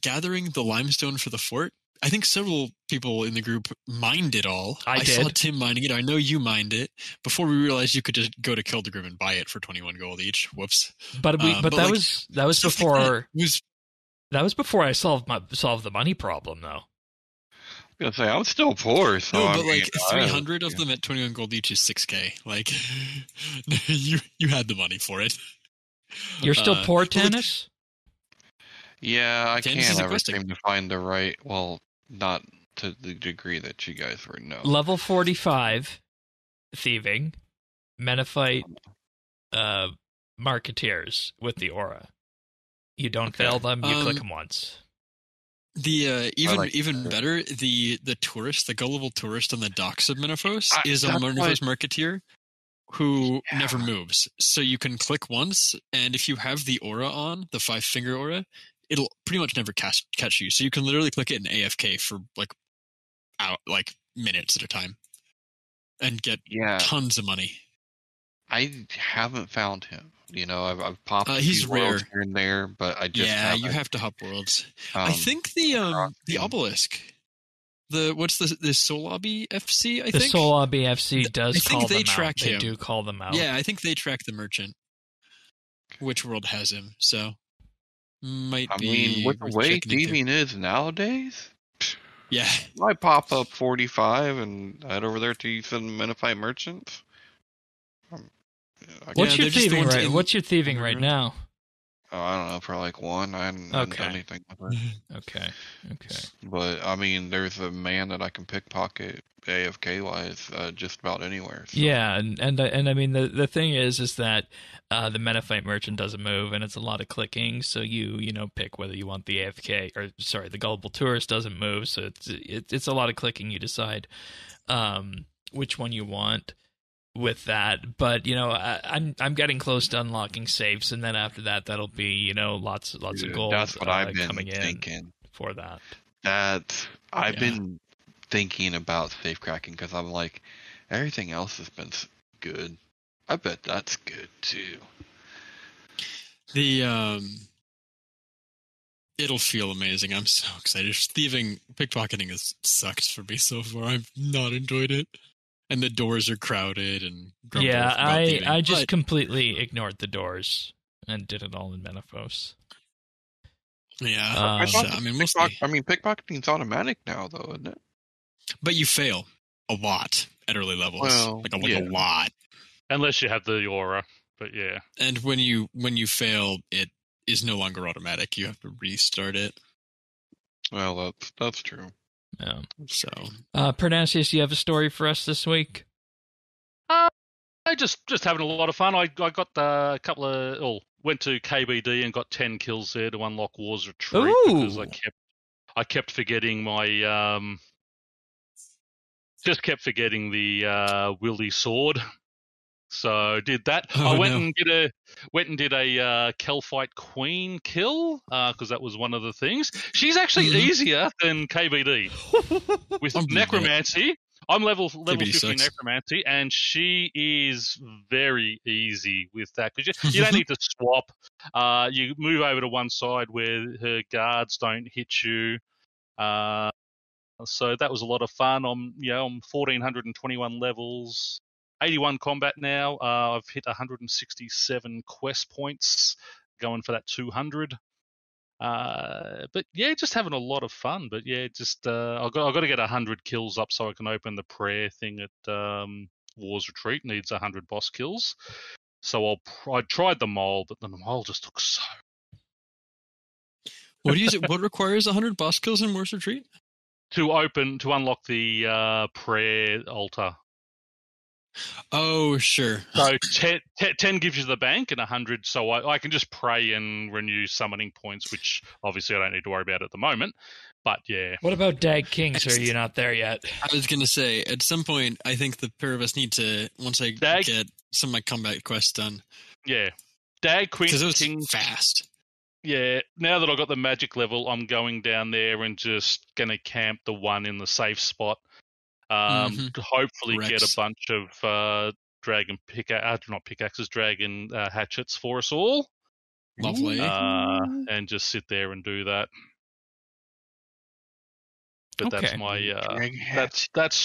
gathering the limestone for the fort. I think several people in the group mined it all. I saw did. Tim mining it. I know you mined it before we realized you could just go to Kildegrove and buy it for 21 gold each. Whoops. but but that like, was stuff before like that was before I solved the money problem though. I was gonna say I'm still poor, so no, I but mean, like 300 of them at 21 gold each is 6k. Like you had the money for it. You're still poor, but, like, Tannis? Yeah, I Tannis can't is ever questing. seem to find the right. Well, not to the degree that you guys were. No. Level 45, thieving, Menophyte, marketeers with the aura. You don't fail them, you click them once. The even that. better, the tourist, the gullible tourist on the docks of Menaphos is a that's Menaphos marketeer who Yeah. never moves. So you can click once, and if you have the aura on, the 5-finger aura, it'll pretty much never catch you. So you can literally click it in AFK for like minutes at a time, and get Yeah, tons of money. I haven't found him. I've popped a He's few worlds rare. here and there, but I just Yeah, you haven't, have to hop worlds. I um, think the him. obelisk. What's the Solabi FC? I The think Soul BFC does I think call they them track out. They him. do call them out. Yeah, I think they track the merchant. Which world has him? So might I be. mean, with the worth way checking into. thieving is nowadays, Yeah, I pop up 45 and head over there to some Menophyte merchants. What's Yeah, your they're just the thieving ones right? in- What's your thieving right now? I don't know, for like one. I hadn't done anything with it. Okay. But I mean, there's a man that I can pickpocket AFK wise just about anywhere. So. Yeah, and I mean the thing is that the Menophyte merchant doesn't move, and it's a lot of clicking. So you pick whether you want the AFK or sorry, the gullible tourist doesn't move. So it's a lot of clicking. You decide which one you want with that. But I'm getting close to unlocking safes, and then after that, that'll be lots of gold. That's what I've been coming thinking. in for that. I've been thinking about safe cracking because I'm like, everything else has been good. I bet that's good too. the it'll feel amazing. I'm so excited. Pickpocketing has sucked for me so far. I've not enjoyed it, and the doors are crowded and grumble Yeah, about thieving. I just But, completely ignored the doors and did it all in Menaphos. yeah. So, I mean, mostly, Pickpocketing's automatic now, though, isn't it? but you fail a lot at early levels, Well, like a yeah. lot. Unless you have the aura. But yeah. And when you fail, it is no longer automatic. You have to restart it. Well, that's true. Yeah. So Pernasius, you have a story for us this week? I just having a lot of fun. I got a couple of went to KBD and got 10 kills there to unlock War's Retreat because I kept forgetting my just kept forgetting the Willy sword. So did that. I went and did a Kelphite Queen kill because that was one of the things. She's actually easier than KBD with necromancy. I'm level 50 necromancy, and she is very easy with that because you don't need to swap. You move over to one side where her guards don't hit you. So that was a lot of fun. I'm 1,421 levels, 81 combat now. I've hit 167 quest points, going for that 200. But yeah, just having a lot of fun. But yeah, just I've got to get 100 kills up so I can open the prayer thing at War's Retreat. Needs 100 boss kills. So I tried the mole, but the mole just took so. What requires 100 boss kills in War's Retreat? To unlock the prayer altar. Oh, sure. So 10 gives you the bank and 100, so I can just pray and renew summoning points, which obviously I don't need to worry about at the moment. But yeah. What about Dag Kings? Or are you not there yet? I was going to say, at some point, I think the pair of us need to, once I get some of my combat quests done. Yeah. Dag Kings. Because it was fast. Yeah, now that I've got the magic level, I'm going down there and just going to camp the one in the safe spot. To hopefully get a bunch of dragon dragon hatchets for us all. Lovely. And just sit there and do that. But Okay. that's my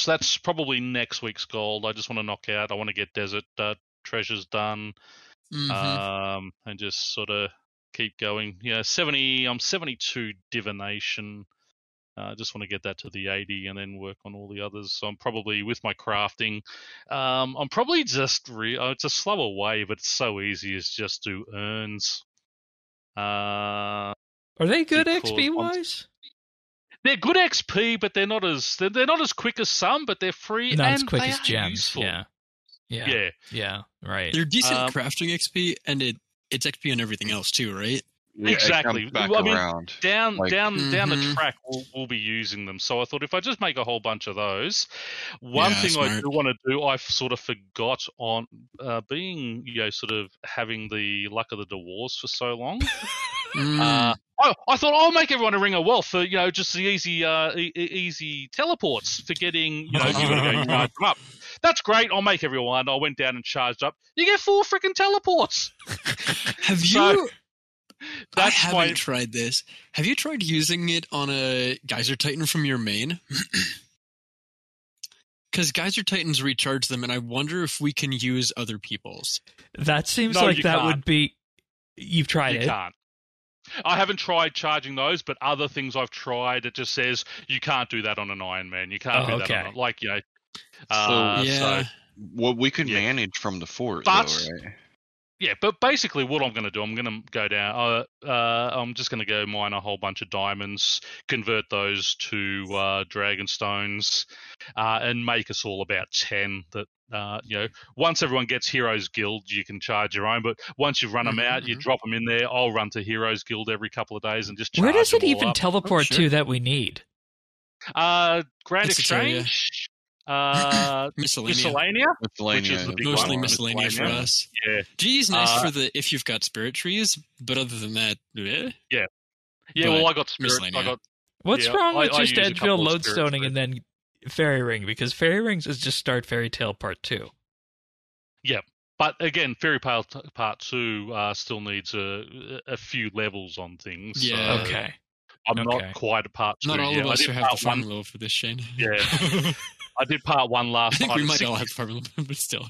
that's probably next week's goal. I just want to knock out. I want to get desert treasures done, and just sort of keep going. Yeah, 70. I'm 72 divination. I just want to get that to the 80 and then work on all the others. So I'm probably, with my crafting, I'm probably just, it's a slower way, but it's so easy as just do urns. Are they good XP-wise? They're good XP, but they're not as quick as some, but they're free not and as quick they as are gems. useful. Yeah, right. They're decent crafting XP, and it's XP on everything else too, right? Yeah, exactly. Back I mean, around. down the track, we'll be using them. So I thought if I just make a whole bunch of those, one thing smart. I do want to do, I sort of forgot on being, sort of having the luck of the dwarves for so long. I thought I'll make everyone a ring of wealth for just the easy teleports for getting you got to go charge them up. That's great. I'll make everyone. I went down and charged up. You get 4 freaking teleports. Have you? I haven't tried this. Have you tried using it on a Geyser Titan from your main? Because Geyser Titans recharge them, and I wonder if we can use other people's. That seems like that would be... You've tried it? You can't. I haven't tried charging those, but other things I've tried, it just says you can't do that on an Ironman. You can't do that on So what we could manage from the fort, though, right? Yeah, but basically what I'm going to do, I'm going to go down, I'm just going to go mine a whole bunch of diamonds, convert those to dragon stones, and make us all about 10 that, once everyone gets Heroes Guild, you can charge your own, but once you've run them out, you drop them in there. I'll run to Heroes Guild every couple of days and just charge them. Where does it all even up. teleport to that we need? Grand Exchange. Miscellanea, which is the big mostly one. miscellanea for us. Yeah, G is nice for if you've got spirit trees, but other than that, yeah. Well, I got spirit. What's wrong with just Edgeville lodestoning and then Fairy Ring? Because Fairy Rings is just start Fairy Tale Part 2. Yeah, but again, Fairy Tale Part 2 still needs a few levels on things. Yeah. So Okay. I'm not quite a Part 2. Not all yet. of us have the farm level for this, Shane. Yeah. I did Part 1 last night. I think we might all have the farm level, but still.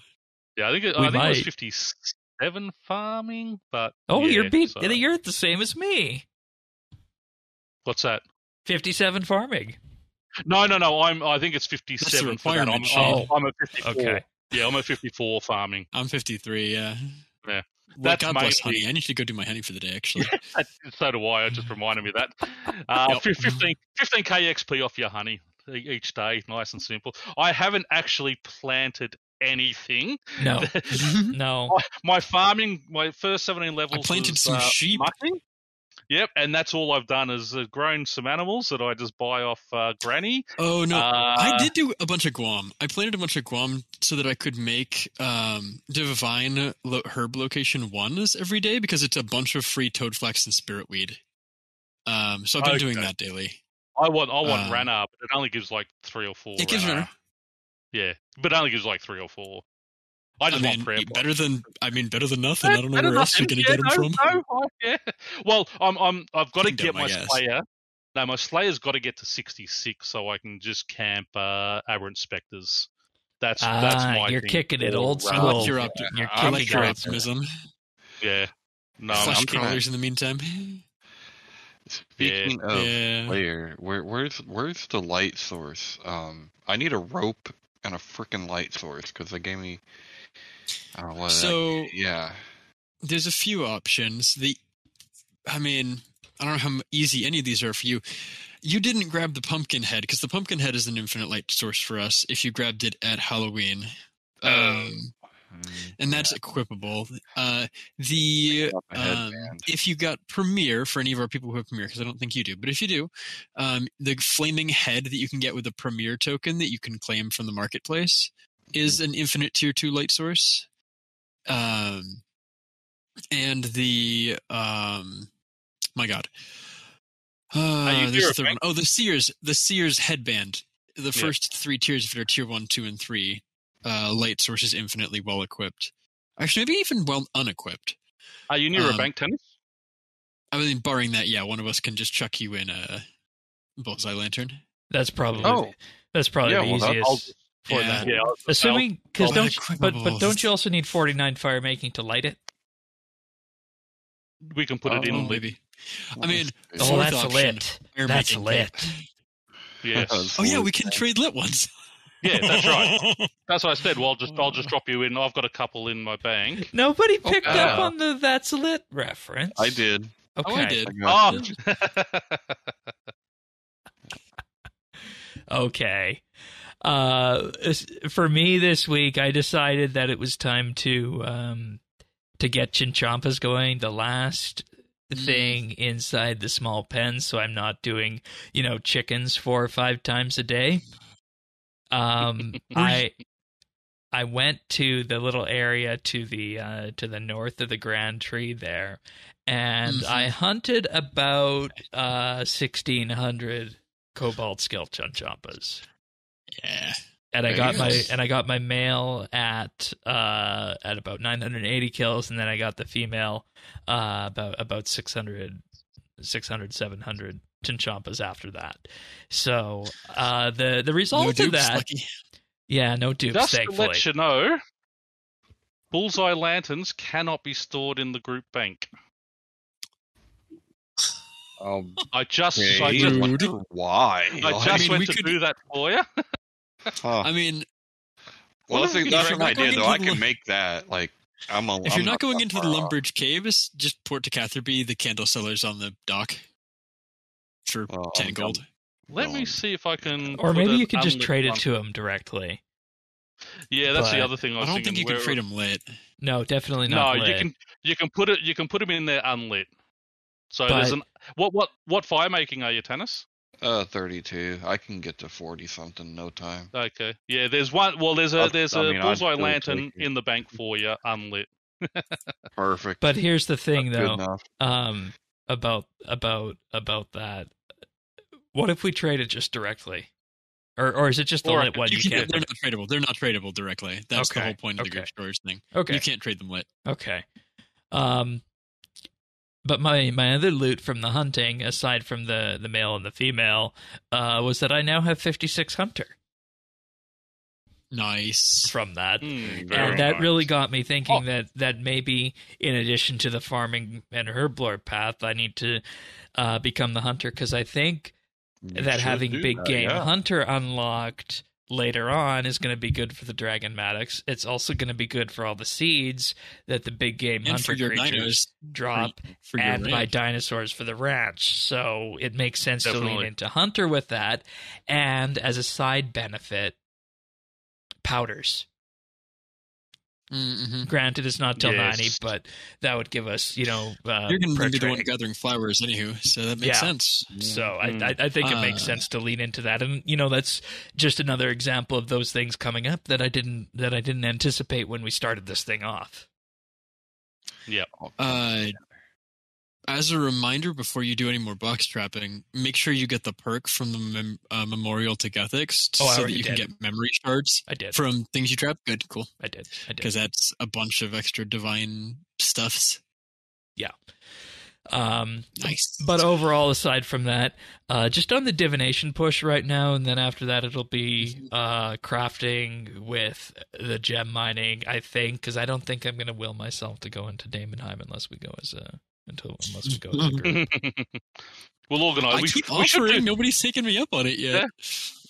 Yeah, I think it was 57 farming, but you're the same as me. What's that? 57 farming. No. I think it's 57. That's the requirement. I'm at 54. Okay. Yeah, I'm at 54 farming. I'm 53. Yeah. Yeah. Well, God bless honey. I need to go do my honey for the day, actually. So do I. It just reminded me of that. 15k XP off your honey each day. Nice and simple. I haven't actually planted anything. No. No. My farming, my first 17 levels. I planted some sheep. Nothing. Yep, and that's all I've done is grown some animals that I just buy off Granny. Oh, no. I did do a bunch of Guam. I planted a bunch of Guam so that I could make divine herb location 1s every day because it's a bunch of free toadflax and spiritweed. So I've been doing that daily. I want Rana, but it only gives like 3 or 4. It gives Rana. Yeah, but it only gives like 3 or 4. I just want prayer better than nothing. I don't know where else you're going to get them from. Yeah. Well, I've got to get my Slayer. No, my Slayer's got to get to 66 so I can just camp Aberrant Spectres. That's my you're thing. kicking it old school. I like your optimism. Yeah. No, Flash crawlers in the meantime. Speaking of Slayer, where's the light source? I need a rope and a freaking light source because they gave me. I don't know what. There's a few options. I don't know how easy any of these are for you. You didn't grab the pumpkin head because the pumpkin head is an infinite light source for us. If you grabbed it at Halloween, and that's equipable. If you got Premier for any of our people who have Premier, because I don't think you do, but if you do, the flaming head that you can get with a Premier token that you can claim from the marketplace is an infinite tier 2 light source. And the my God. There's the third one. Oh, the Seer's headband. The first 3 tiers, if they're tier 1, 2, and 3, light source is infinitely well equipped. Actually, maybe even well unequipped. Are you near a bank tennis? I mean, barring that, one of us can just chuck you in a bullseye lantern. That's probably the easiest for that. Yeah, assuming because don't you also need 49 fire making to light it? We can put it in maybe. I mean, that's lit. That's lit. Yes. Oh yeah, we can trade lit ones. Yeah, that's right. That's what I said. Well, I'll just drop you in. I've got a couple in my bank. Nobody picked up on the "that's lit" reference. I did. Okay. Oh, I did. Okay. For me this week, I decided that it was time to get Chinchompas going. The last thing inside the small pen, so I'm not doing chickens 4 or 5 times a day. I went to the little area to the north of the Grand Tree there, and I hunted about 1,600 Cobalt Skill Chinchompas. Yeah. And I got my male at about 980 kills, and then I got the female about 600 700 Chinchompas after that. So the result of that, lucky. No dupes. Just thankfully. To let you know, bullseye lanterns cannot be stored in the group bank. I just wonder why. I went to do that for you. I mean, that's an idea, though. I can make that. If you're not going into the Lumbridge Caves, just port to Catherby, the candle sellers on the dock for 10 gold. Let me see if I can. Or maybe you can just trade it to him directly. Yeah, that's the other thing I was thinking. I don't think you can trade them lit. No, definitely not. No, lit. you can put them in there unlit. So there's what fire making are you, Tannis? 32. I can get to 40 something no time. Okay. Yeah, there's one. Well, there's a bullseye lantern in the bank for you, unlit. Perfect. But here's the thing, though. About that. What if we trade it just directly, or is it just the lit one? You can't. They're not tradable. They're not tradable directly. That's the whole point of the group storage thing. Okay. You can't trade them lit. Okay. But my other loot from the hunting, aside from the male and the female, was that I now have 56 hunter. Nice. From that. And that really got me thinking that maybe in addition to the farming and herblore path, I need to become the hunter, because I think that having big game hunter unlocked later on is going to be good for the Dragon Maddox. It's also going to be good for all the seeds that the big game hunter creatures drop, and my dinosaurs for the ranch. So it makes sense to lean into hunter with that. And as a side benefit, powders. Mm-hmm. Granted, it's not till 90, but that would give us, you're going to be the one gathering flowers anywho, so that makes sense. So I think it makes sense to lean into that, and that's just another example of those things coming up that I didn't anticipate when we started this thing off. Yeah. As a reminder, before you do any more box trapping, make sure you get the perk from the Memorial to Gethics so that you can get memory shards from things you trap. Good, cool. I did. Because that's a bunch of extra divine stuffs. Yeah. Nice. But overall, aside from that, just on the divination push right now, and then after that it'll be crafting with the gem mining, I think, because I don't think I'm going to will myself to go into Daemonheim unless we go as a group. We'll organise. We keep offering. Nobody's taken me up on it yet. Yeah.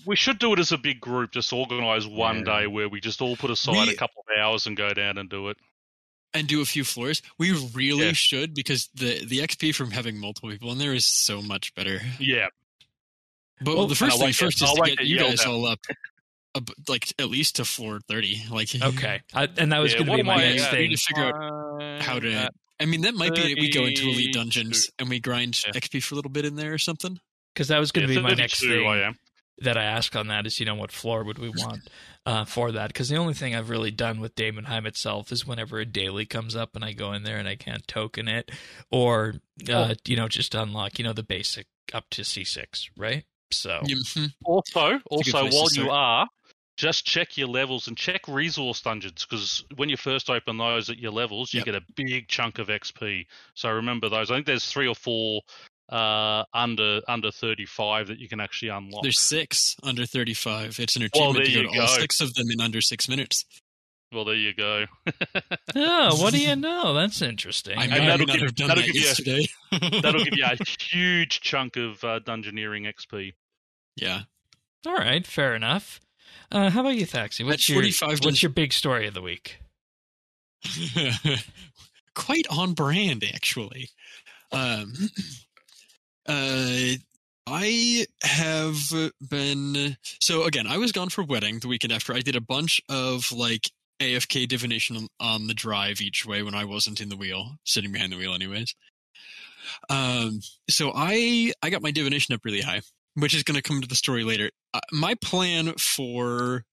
We should do it as a big group. Just organise one day where we just all put aside a couple of hours and go down and do it. And do a few floors. We really should, because the XP from having multiple people in there is so much better. Yeah. But the first thing first is to get you guys all up. Like at least to floor 30. Okay, and that was going to be my next thing. We need to figure out how to. I mean, that might be it. We go into Elite Dungeons and we grind XP for a little bit in there or something. Because that was going to be my next thing that I ask on that is, what floor would we want for that? Because the only thing I've really done with Daemonheim itself is whenever a daily comes up and I go in there and I can't token it, or just unlock the basic up to C6, right? So also while you are, just check your levels and check resource dungeons, because when you first open those at your levels, you get a big chunk of XP. So remember those. I think there's 3 or 4 under 35 that you can actually unlock. There's 6 under 35. It's an achievement to go to all 6 of them in under 6 minutes. Well, there you go. Oh, what do you know? That's interesting. That'll give you a huge chunk of Dungeoneering XP. Yeah. All right, fair enough. How about you, Thaxi? What's your big story of the week? Quite on brand, actually. I have been... So, again, I was gone for wedding the weekend after. I did a bunch of, AFK divination on the drive each way when I wasn't in the wheel, sitting behind the wheel anyways. So I got my divination up really high, which is going to come to the story later. My plan for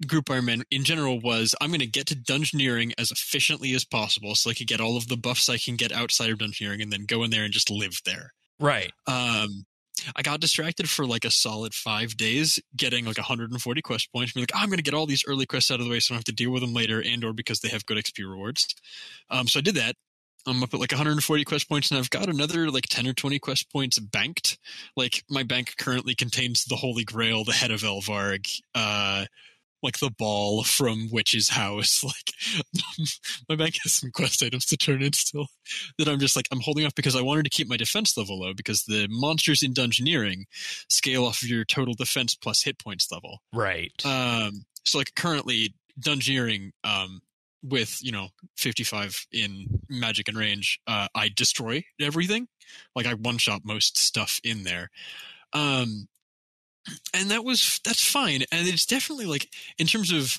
Group Ironman in general was I'm going to get to Dungeoneering as efficiently as possible so I can get all of the buffs I can get outside of Dungeoneering and then go in there and just live there. Right. I got distracted for a solid 5 days getting 140 quest points. I'm going to get all these early quests out of the way so I don't have to deal with them later, and or because they have good XP rewards. So I did that. I'm up at 140 quest points, and I've got another 10 or 20 quest points banked. My bank currently contains the Holy Grail, the Head of Elvarg, the ball from Witch's House. My bank has some quest items to turn in still that I'm just I'm holding off because I wanted to keep my defense level low, because the monsters in Dungeoneering scale off of your total defense plus hit points level. Right. So currently Dungeoneering, with 55 in magic and range, I destroy everything. I one-shot most stuff in there. And that's fine. And it's definitely in terms of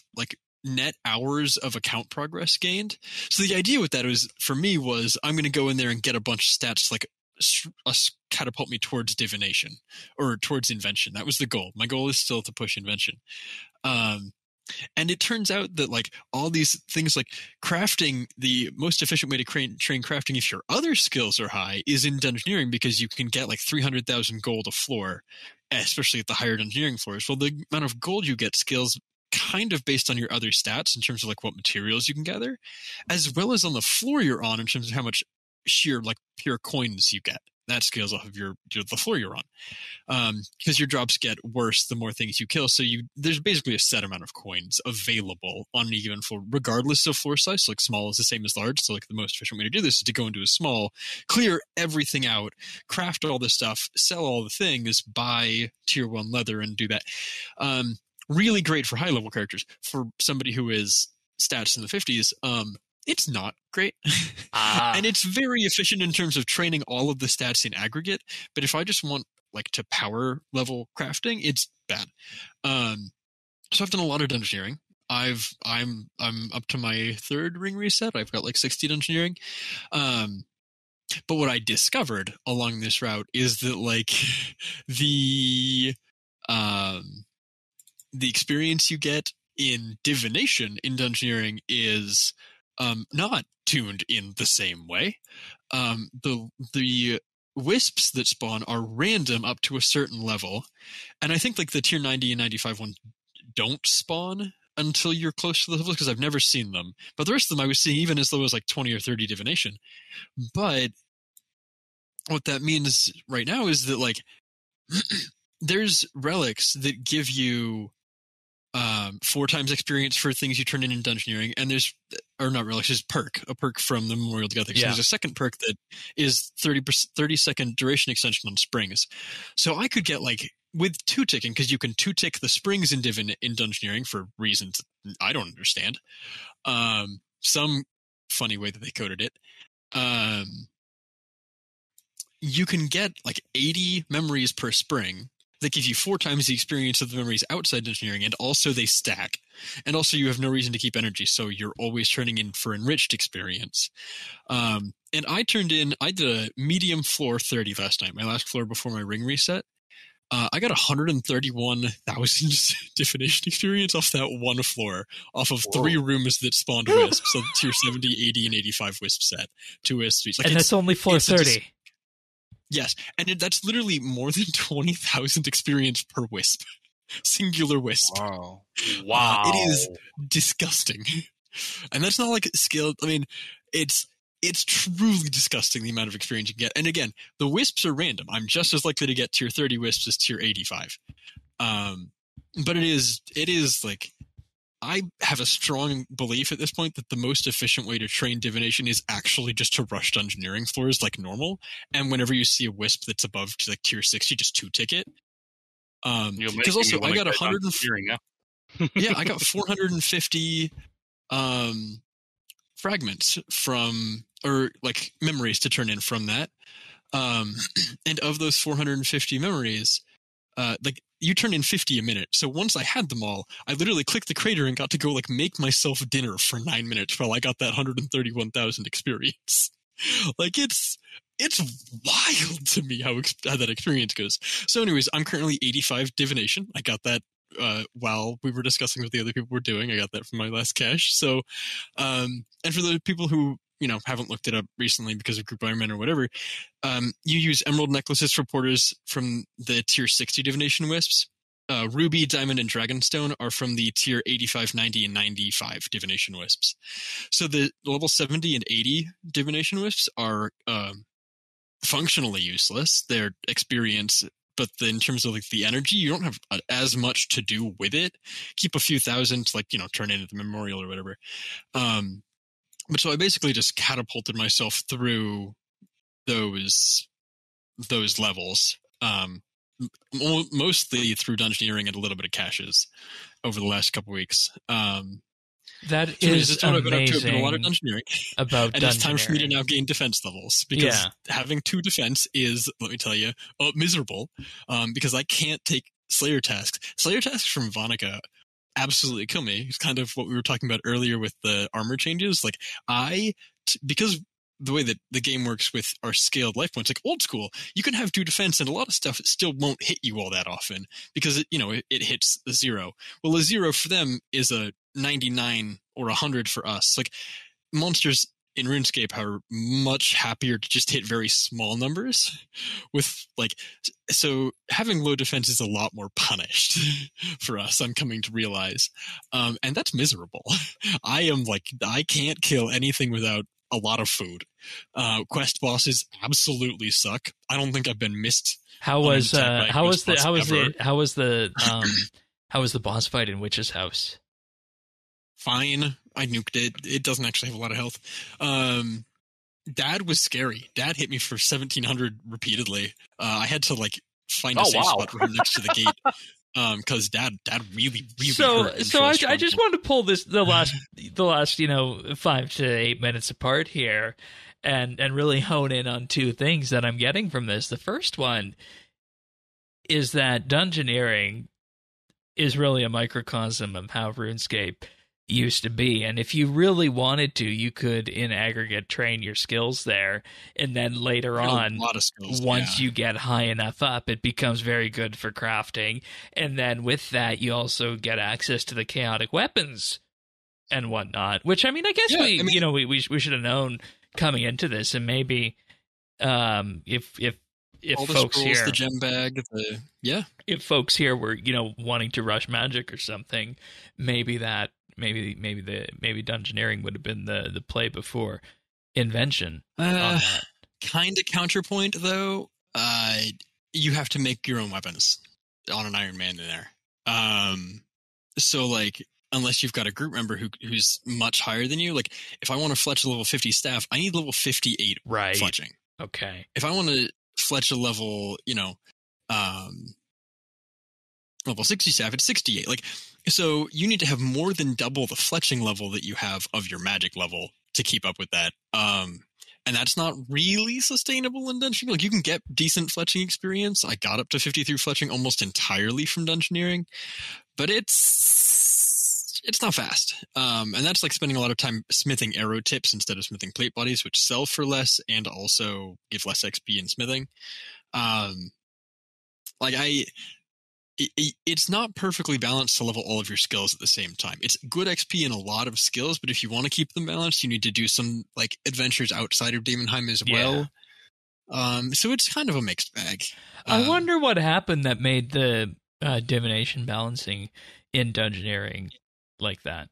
net hours of account progress gained. So the idea with that for me was I'm going to go in there and get a bunch of stats catapult me towards divination or towards invention. That was the goal. My goal is still to push invention. And it turns out that all these things crafting, the most efficient way to train crafting if your other skills are high is in Dungeoneering, because you can get 300,000 gold a floor, especially at the higher Dungeoneering floors. Well, the amount of gold you get scales kind of based on your other stats in terms of what materials you can gather, as well as on the floor you're on in terms of how much sheer pure coins you get. That scales off of the floor you're on, because your drops get worse the more things you kill. So there's basically a set amount of coins available on any given floor, regardless of floor size. Small is the same as large. So the most efficient way to do this is to go into a small, clear everything out, craft all this stuff, sell all the things, buy tier 1 leather, and do that. Really great for high level characters. For somebody who is stats in the 50s, it's not great. And it's very efficient in terms of training all of the stats in aggregate. But if I just want to power level crafting, it's bad. So I've done a lot of Dungeoneering. I'm up to my third ring reset. I've got like 60 engineering. But what I discovered along this route is that like the experience you get in divination in dungeoneering is not tuned in the same way. The wisps that spawn are random up to a certain level, and I think like the tier 90 and 95 ones don't spawn until you're close to the level, because I've never seen them. But the rest of them I was seeing even as low as like 20 or 30 divination. But what that means right now is that like there's relics that give you 4 times experience for things you turn in dungeoneering, and there's, or not relics, just a perk from the Memorial to Gothic. So there's a second perk that is 30-second duration extension on springs. So I could get like, with 2-ticking, because you can 2-tick the springs in dungeoneering for reasons I don't understand. Some funny way that they coded it. You can get like 80 memories per spring that give you 4 times the experience of the memories outside engineering, and also they stack. And also you have no reason to keep energy, so you're always turning in for enriched experience. And I did a medium floor 30 last night, my last floor before my ring reset. I got 131,000 divination experience off that one floor, off of 3 rooms that spawned wisps, so tier 70, 80, and 85 wisp set. 2 wisps each. Like, and that's only floor 30. Yes, and that's literally more than 20,000 experience per wisp. Singular wisp. Wow. It is disgusting. And that's not like skilled. I mean, it's truly disgusting the amount of experience you can get. And again, the wisps are random. I'm just as likely to get tier 30 wisps as tier 85. But it is like, I have a strong belief at this point that the most efficient way to train divination is actually just to rush dungeoneering floors like normal. And whenever you see a wisp that's above like tier 60, just 2-tick it. Because also I got 100. Yeah, I got 450 fragments from, or like memories to turn in from that. And of those 450 memories, like you turn in 50 a minute. So once I had them all, I literally clicked the crater and got to go like make myself dinner for 9 minutes while I got that 131,000 experience. Like it's wild to me how that experience goes. So anyways, I'm currently 85 divination. I got that while we were discussing what the other people were doing. I got that from my last cache. So, and for the people who, you know, haven't looked it up recently because of Group Ironman or whatever, you use emerald necklaces for porters from the tier 60 divination wisps. Ruby, Diamond, and Dragonstone are from the tier 85, 90, and 95 divination wisps. So the level 70 and 80 divination wisps are functionally useless. They're experience, but in terms of like the energy, you don't have as much to do with it. Keep a few thousand to, like, you know, turn into the memorial or whatever. But so I basically just catapulted myself through those levels, mostly through dungeoneering and a little bit of caches over the last couple weeks. That is amazing. A lot of dungeoneering about and it's time for me to now gain defense levels, because having 2 defense is, let me tell you, miserable. Because I can't take Slayer tasks. Slayer tasks from Vonica absolutely kill me. It's kind of what we were talking about earlier with the armor changes. Like because the way that the game works with our scaled life points, like old school, you can have 2 defense and a lot of stuff still won't hit you all that often because it hits a 0. Well, a 0 for them is a 99 or 100 for us. Like monsters in RuneScape are much happier to just hit very small numbers with so having low defense is a lot more punished for us, I'm coming to realize. And that's miserable. I can't kill anything without a lot of food. Quest bosses absolutely suck. I don't think I've been missed. How was the boss fight in Witch's House? Fine. I nuked it. It doesn't actually have a lot of health. Dad was scary. Dad hit me for 1,700 repeatedly. I had to find a safe spot right next to the gate. Because Dad really hurt. So I just wanted to pull the last 5 to 8 minutes apart here, and really hone in on 2 things that I'm getting from this. The first one is that dungeoneering is really a microcosm of how RuneScape used to be. And if you really wanted to, you could in aggregate train your skills there, and then later on, a lot of skills, once you get high enough up, it becomes very good for crafting. And then with that, you also get access to the chaotic weapons and whatnot, which, I mean, I guess we should have known coming into this. And maybe if all the folks scrolls, here, the gem bag, if folks here were, wanting to rush magic or something, maybe dungeoneering would have been the play before invention. Kind of counterpoint though, you have to make your own weapons on an Iron Man in there. So like, unless you've got a group member who's much higher than you, like if I want to fletch a level 50 staff, I need level 58 fletching. Okay. If I want to fletch a level, level 60 staff, it's 68. Like, so you need to have more than double the fletching level that you have of your magic level to keep up with that. And that's not really sustainable in dungeoneering. Like, you can get decent fletching experience. I got up to 53 fletching almost entirely from dungeoneering, but it's not fast. And that's like spending a lot of time smithing arrow tips instead of smithing plate bodies, which sell for less and also give less XP in smithing. It's not perfectly balanced to level all of your skills at the same time. It's good XP in a lot of skills, but if you want to keep them balanced, you need to do some like adventures outside of Daemonheim as well. So it's kind of a mixed bag. I wonder what happened that made the divination balancing in dungeoneering like that.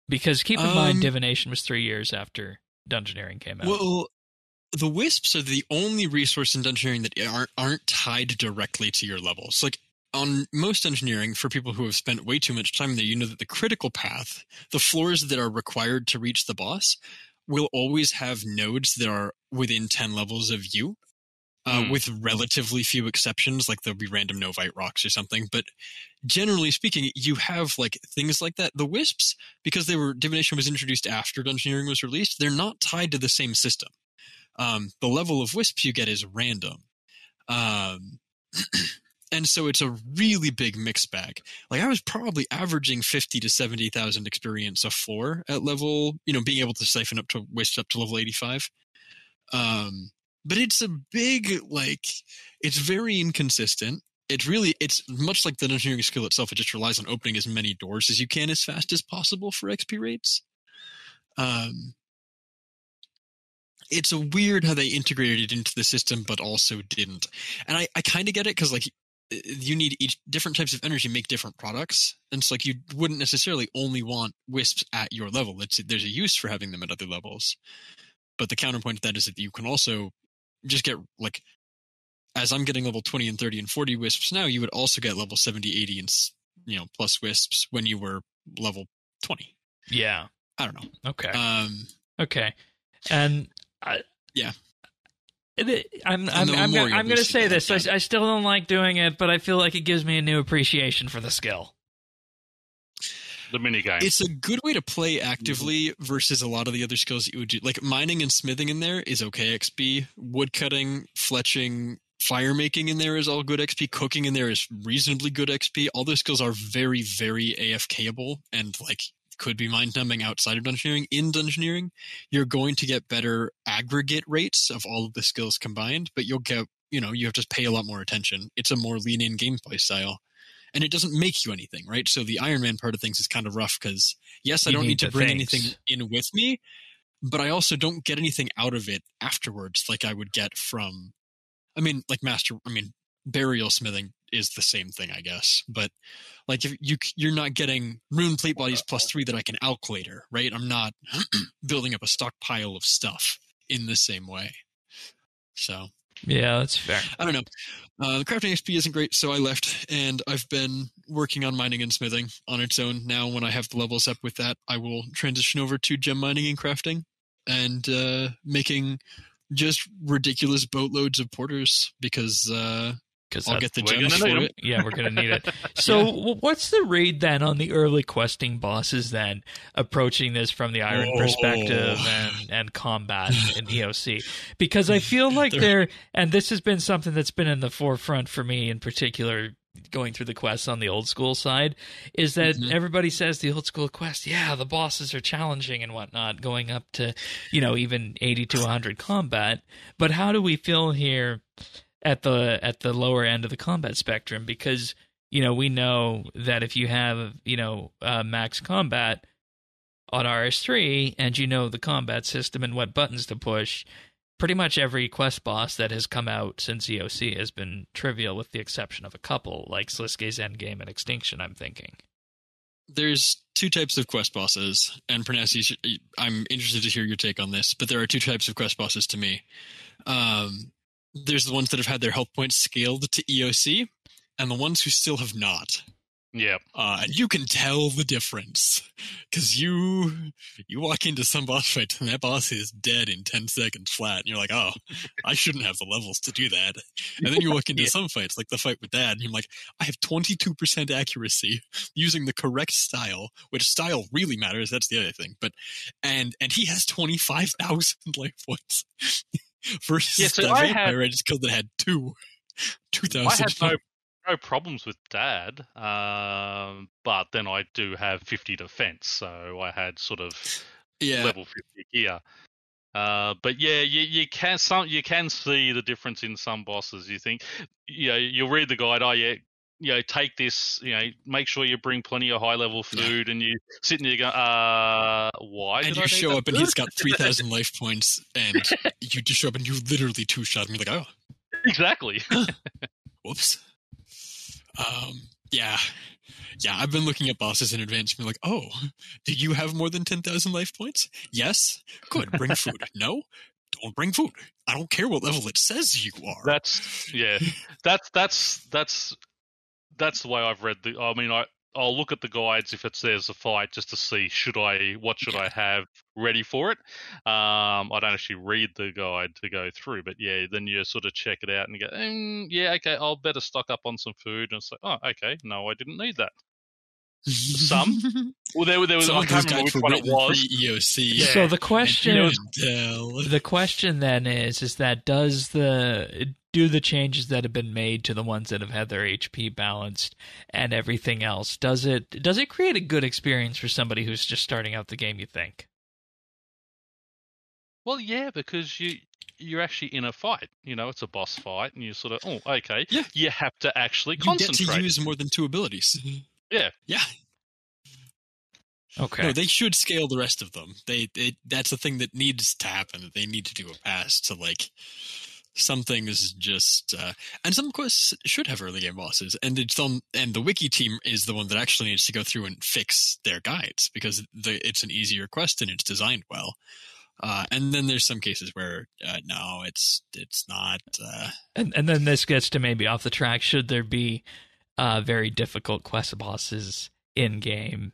Because keep in mind, divination was 3 years after dungeoneering came out. Well, the wisps are the only resource in dungeoneering that aren't tied directly to your levels. Like, on most dungeoneering, for people who have spent way too much time there, you know that the critical path, the floors that are required to reach the boss, will always have nodes that are within 10 levels of you, with relatively few exceptions, like there'll be random novite rocks or something. But generally speaking, you have like things like that. The wisps, because divination was introduced after dungeoneering was released, they're not tied to the same system. The level of wisps you get is random. And so it's a really big mixed bag. Like, I was probably averaging 50 to 70,000 experience a floor at level, being able to siphon up to wisps up to level 85. But it's a big, like, it's very inconsistent. It's much like the engineering skill itself. It just relies on opening as many doors as you can as fast as possible for XP rates. It's a weird how they integrated it into the system, but also didn't. And I kind of get it, because, like, you need different types of energy make different products. And so, like, you wouldn't necessarily only want wisps at your level. There's a use for having them at other levels. But the counterpoint to that is that you can also just get, like, as I'm getting level 20 and 30 and 40 wisps now, you would also get level 70, 80 and, plus wisps when you were level 20. Yeah. I don't know. Okay. Okay. And yeah. I'm going to say this. I still don't like doing it, but I feel like it gives me a new appreciation for the skill. The minigame. It's a good way to play actively versus a lot of the other skills that you would do. Like, mining and smithing in there is okay XP. Woodcutting, fletching, fire making in there is all good XP. Cooking in there is reasonably good XP. All those skills are very, very AFKable and, like, could be mind-numbing outside of dungeoneering. In dungeoneering, you're going to get better aggregate rates of all of the skills combined, but you'll get, you have to pay a lot more attention. It's a more lean-in gameplay style, and it doesn't make you anything, right? So the Iron Man part of things is kind of rough, because, yes, I don't need to bring anything in with me, but I also don't get anything out of it afterwards like I would get from, burial smithing is the same thing, I guess. But, like, if you're not getting rune plate bodies +3 that I can alch later, right? I'm not building up a stockpile of stuff in the same way. So yeah, that's fair. I don't know. The crafting XP isn't great, so I left, and I've been working on mining and smithing on its own. Now, when I have the levels up with that, I will transition over to gem mining and crafting, and making just ridiculous boatloads of porters, because I'll get the gems for it. Yeah, we're going to need it. So what's the read then on the early questing bosses then, approaching this from the Iron perspective and combat in EOC? Because I feel like and this has been something that's been in the forefront for me in particular going through the quests on the old school side, is that everybody says the old school quest, yeah, the bosses are challenging and whatnot, going up to, even 80 to 100 combat. But how do we feel here at the lower end of the combat spectrum? Because, we know that if you have, max combat on RS3 and the combat system and what buttons to push, pretty much every quest boss that has come out since EOC has been trivial, with the exception of a couple, like Sliske's Endgame and Extinction, I'm thinking. There's two types of quest bosses, and Pranasi, I'm interested to hear your take on this, but there are two types of quest bosses to me. There's the ones that have had their health points scaled to EOC, and the ones who still have not. Yeah. And you can tell the difference, because you walk into some boss fight and that boss is dead in 10 seconds flat, and you're like, oh, I shouldn't have the levels to do that. And then you walk into some fights, like the fight with Dad, and you're like, I have 22% accuracy using the correct style, which style really matters, that's the other thing. But and he has 25,000 life points versus the vampire I just killed that had 2,000. I had no problems with Dad, but then I do have 50 defense, so I had sort of level 50 gear. But yeah, you can see the difference in some bosses. You think, you'll read the guide. Oh yeah, take this. Make sure you bring plenty of high level food, and you sit and you go, why? And you show up and he's got 3,000 life points, and you just show up and you literally two-shot him. You're like, oh, exactly. Whoops. Yeah, I've been looking at bosses in advance and be like, oh, do you have more than 10,000 life points? Yes? Good, bring food. No? Don't bring food. I don't care what level it says you are. That's the way I've read I'll look at the guides if it says a fight just to see what should I have ready for it. I don't actually read the guide to go through, but yeah, then you sort of check it out and you go, yeah, okay, I'll better stock up on some food. And it's like, oh, okay, no, I didn't need that. Some. Well, there was. I can't remember which one it was. EOC. Yeah. So the question then is that do the changes that have been made to the ones that have had their HP balanced and everything else, does it create a good experience for somebody who's just starting out the game, you think? Well, yeah, because you're actually in a fight. It's a boss fight, and you sort of, oh, okay. Yeah. You have to actually concentrate. You get to use more than two abilities. Yeah. Yeah. Okay. No, they should scale the rest of them. That's a thing that needs to happen. They need to do a pass to, like, some things just and some quests should have early game bosses, and the wiki team is the one that actually needs to go through and fix their guides, because it's an easier quest and it's designed well. And then there's some cases where no, it's not. And then this gets to maybe off the track. Should there be very difficult quest bosses in game?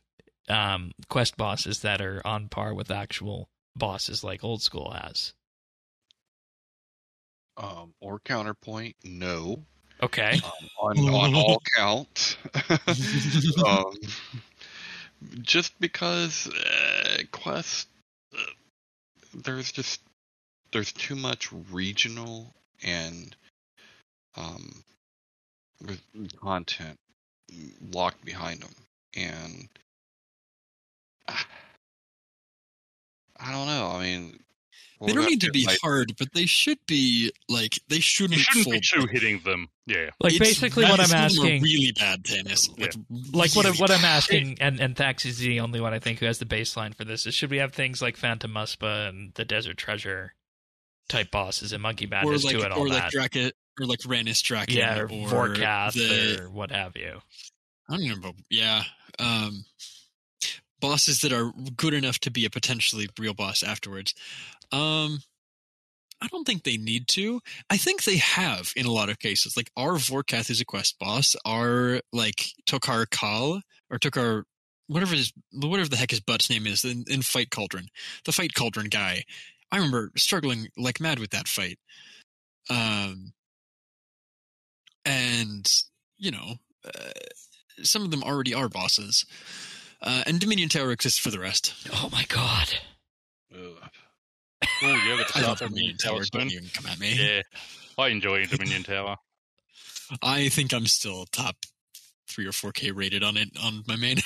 Quest bosses that are on par with actual bosses like old school has. Or counterpoint, no. Okay. On all counts. Just because quest, there's too much regional and content locked behind them, and I don't know. I mean, they don't need to be hard, but they should be like they shouldn't be two hitting them. Yeah, like basically what I'm asking. Really bad tennis. Like what I'm asking, and Thax is the only one I think who has the baseline for this. Is should we have things like Phantom Muspa and the Desert Treasure type bosses and Monkey Madness to it, all that, or like Ranis Draken, yeah, or Vorkath, or what have you. I don't know. Yeah. Bosses that are good enough to be a potentially real boss afterwards. I don't think they need to. I think they have in a lot of cases. Like our Vorkath is a quest boss. Our like Tokar Kal or Tokar whatever the heck his butt's name is in Fight Cauldron. The Fight Cauldron guy. I remember struggling like mad with that fight. And some of them already are bosses. And Dominion Tower exists for the rest. Oh my god. Oh yeah, I love Dominion Tower. Don't even come at me. Yeah, I enjoy Dominion Tower. I think I'm still top 3 or 4K rated on it on my main.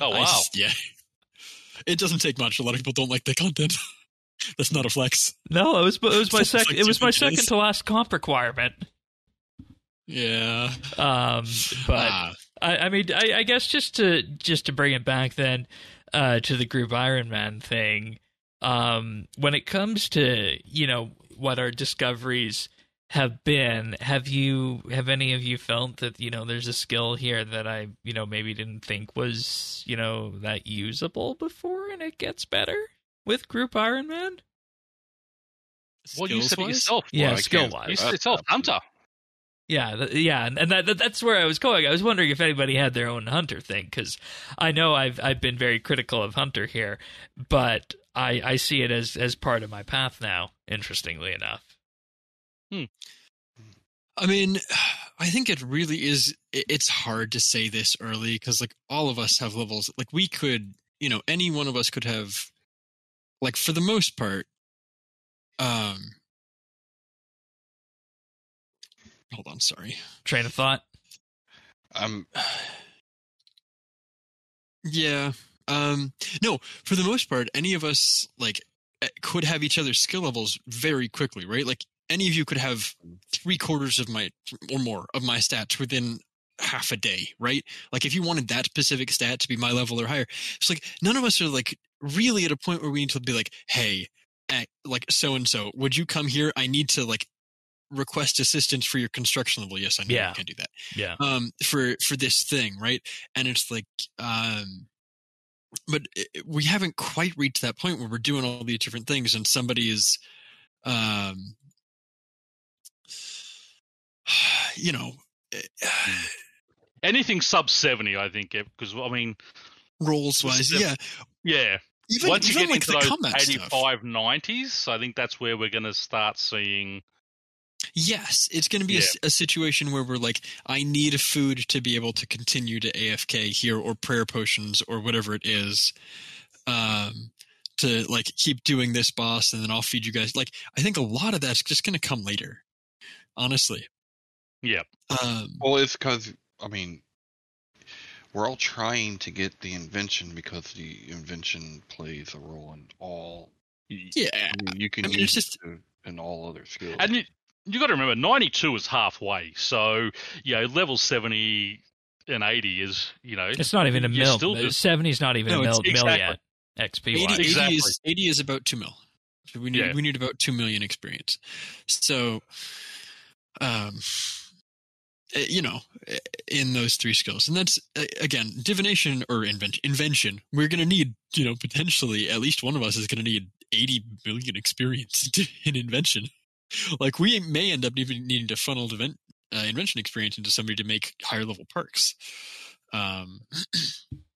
Oh wow! Yeah, it doesn't take much. A lot of people don't like the content. That's not a flex. No, it was my second. Like It was my 2 second inches. to last comp requirement. Yeah. But I mean, I guess just to bring it back then to the Group Ironman thing. When it comes to what our discoveries have been, have any of you felt that there's a skill here that I maybe didn't think was that usable before, and it gets better with Group Ironman? Well, you said it Skills-wise? yourself. Yeah, Well, I skill can't- wise. You said it yourself, Hunter. Yeah, and that's where I was going. I was wondering if anybody had their own Hunter thing, because I know I've been very critical of Hunter here, but I see it as part of my path now. Interestingly enough. I mean, I think it really is. It's hard to say this early because, like, all of us have levels. Like, we could, any one of us could have, like, for the most part. Hold on, sorry. Train of thought. Yeah. No, for the most part, any of us like could have each other's skill levels very quickly, right? Like any of you could have 3/4 of my or more of my stats within half a day, right? Like if you wanted that specific stat to be my level or higher, it's like none of us are like really at a point where we need to be like, hey, like so and so, would you come here? I need to like request assistance for your construction level. Yes, I know you can do that. Yeah. For this thing, right? And it's like, but we haven't quite reached that point where we're doing all these different things, and somebody is, Anything sub 70, I think, because I mean, rolls wise, yeah. Once you even get like into the those combat 85, 90s, I think that's where we're going to start seeing. Yes, it's going to be a situation where we're like, I need food to be able to continue to AFK here, or prayer potions, or whatever it is, to like keep doing this boss, and then I'll feed you guys. Like, I think a lot of that's just going to come later, honestly. Yeah. Well, it's because I mean, we're all trying to get the invention because the invention plays a role in all. Yeah, I mean, you can use it in all other skills. And you got to remember, 92 is halfway. So, level 70 and 80 is, it's not even a mil. 70 is not even a mil yet. XP wise. 80 is about 2 mil. So we need about 2 million experience. So, in those 3 skills, and that's again divination or invention. We're going to need, potentially at least one of us is going to need 80 million experience in invention. Like we may end up even needing to funnel invention experience into somebody to make higher level perks.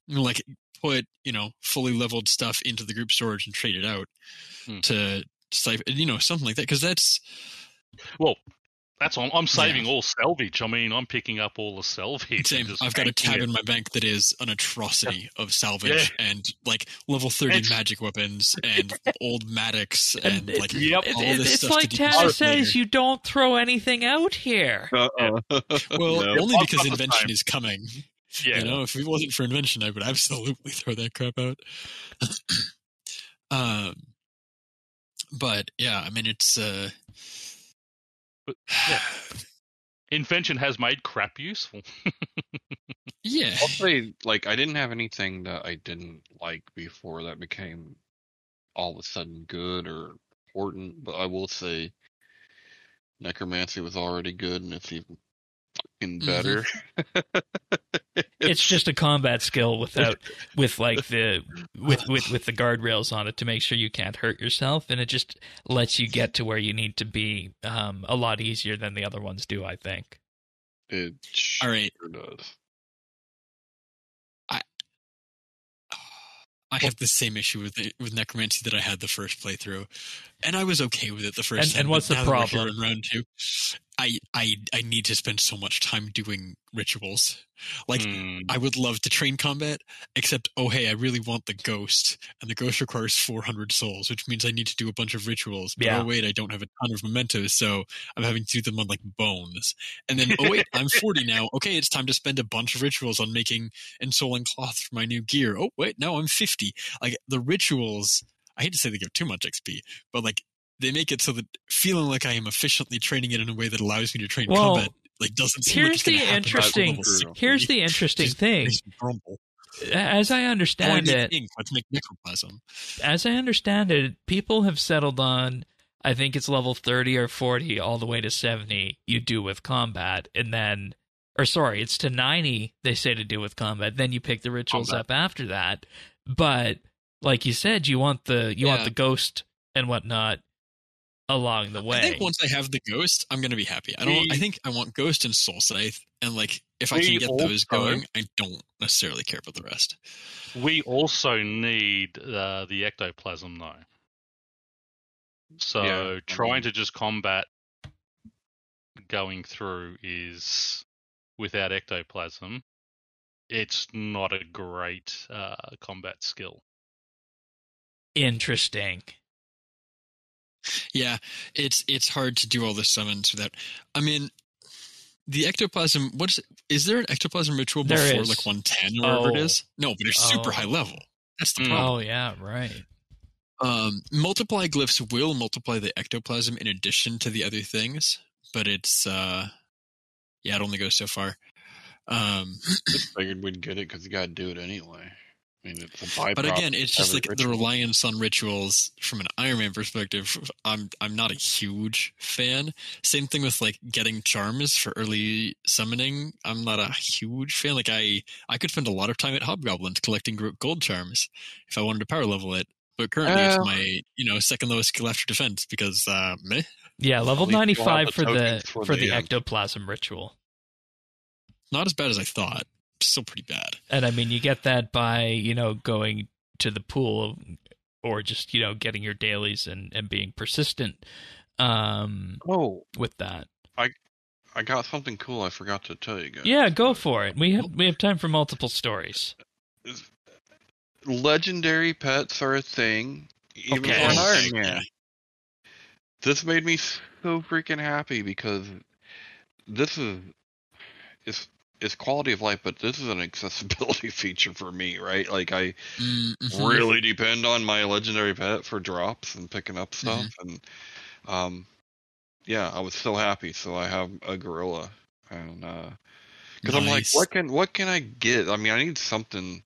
Like put fully leveled stuff into the group storage and trade it out to something like that, because that's I'm saving all salvage. I mean, I'm picking up all the salvage. Same. I've got a tab in my bank that is an atrocity of salvage and like level 30 magic weapons and old Maddox and like all this it's stuff. like Tanner says, you don't throw anything out here. Well, only because invention is coming. Yeah. If it wasn't for invention, I would absolutely throw that crap out. But yeah, I mean, it's. But, invention has made crap useful. Yeah. I'll say, like, I didn't have anything that I didn't like before that became all of a sudden good or important, but I will say necromancy was already good, and it's even fucking better. It's just a combat skill with the guardrails on it to make sure you can't hurt yourself, and it just lets you get to where you need to be a lot easier than the other ones do, I think. It sure does. I have the same issue with necromancy that I had the first playthrough, and I was okay with it the first time. And what's the problem? In round 2, I need to spend so much time doing rituals. Like, I would love to train combat, except, oh, hey, I really want the ghost, and the ghost requires 400 souls, which means I need to do a bunch of rituals. But, oh, wait, I don't have a ton of mementos, so I'm having to do them on, like, bones. And then, oh, wait, I'm 40 now. Okay, it's time to spend a bunch of rituals on making ensoling cloth for my new gear. Oh, wait, now I'm 50. Like, the rituals, I hate to say they give too much XP, but, like, they make it so that feeling like I am efficiently training it in a way that allows me to train combat like doesn't seem like it's going to happen. Here's the interesting thing. As I understand it, let's make necroplasm. As I understand it, people have settled on, I think it's level 30 or 40 all the way to 70 you do with combat, and then, or sorry, it's to 90 they say to do with combat. Then you pick the rituals up after that. But like you said, you want the ghost and whatnot along the way. I think once I have the ghost, I'm going to be happy. I think I want ghost and soul scythe, and like if I can get those going, I don't necessarily care about the rest. We also need the ectoplasm though. So trying to just combat going through is without ectoplasm. It's not a great combat skill. Interesting. Yeah, it's hard to do all the summons without. I mean, the ectoplasm. Is there an ectoplasm ritual before like 110 or whatever it is? No, but it's super high level. That's the problem. Oh yeah, right. Multiply glyphs will multiply the ectoplasm in addition to the other things, but it's it only goes so far. I figured we'd get it because you got to do it anyway. I mean, it's a byproduct. But again, it's just like the reliance on rituals from an Ironman perspective. I'm not a huge fan. Same thing with like getting charms for early summoning. I'm not a huge fan. Like I could spend a lot of time at Hobgoblins collecting gold charms if I wanted to power level it. But currently, it's my second lowest skill after defense because meh. Yeah, level 95 for the ectoplasm ritual. Not as bad as I thought. Still pretty bad. And I mean, you get that by, going to the pool or just, getting your dailies and being persistent with that. I got something cool I forgot to tell you guys. Yeah, go for it. We have time for multiple stories. Legendary pets are a thing. Even on Iron Man. This made me so freaking happy because this is quality of life, but this is an accessibility feature for me, right? Like I really depend on my legendary pet for drops and picking up stuff, and I was so happy. So I have a gorilla, and because I'm like, what can I get? I mean, I need something.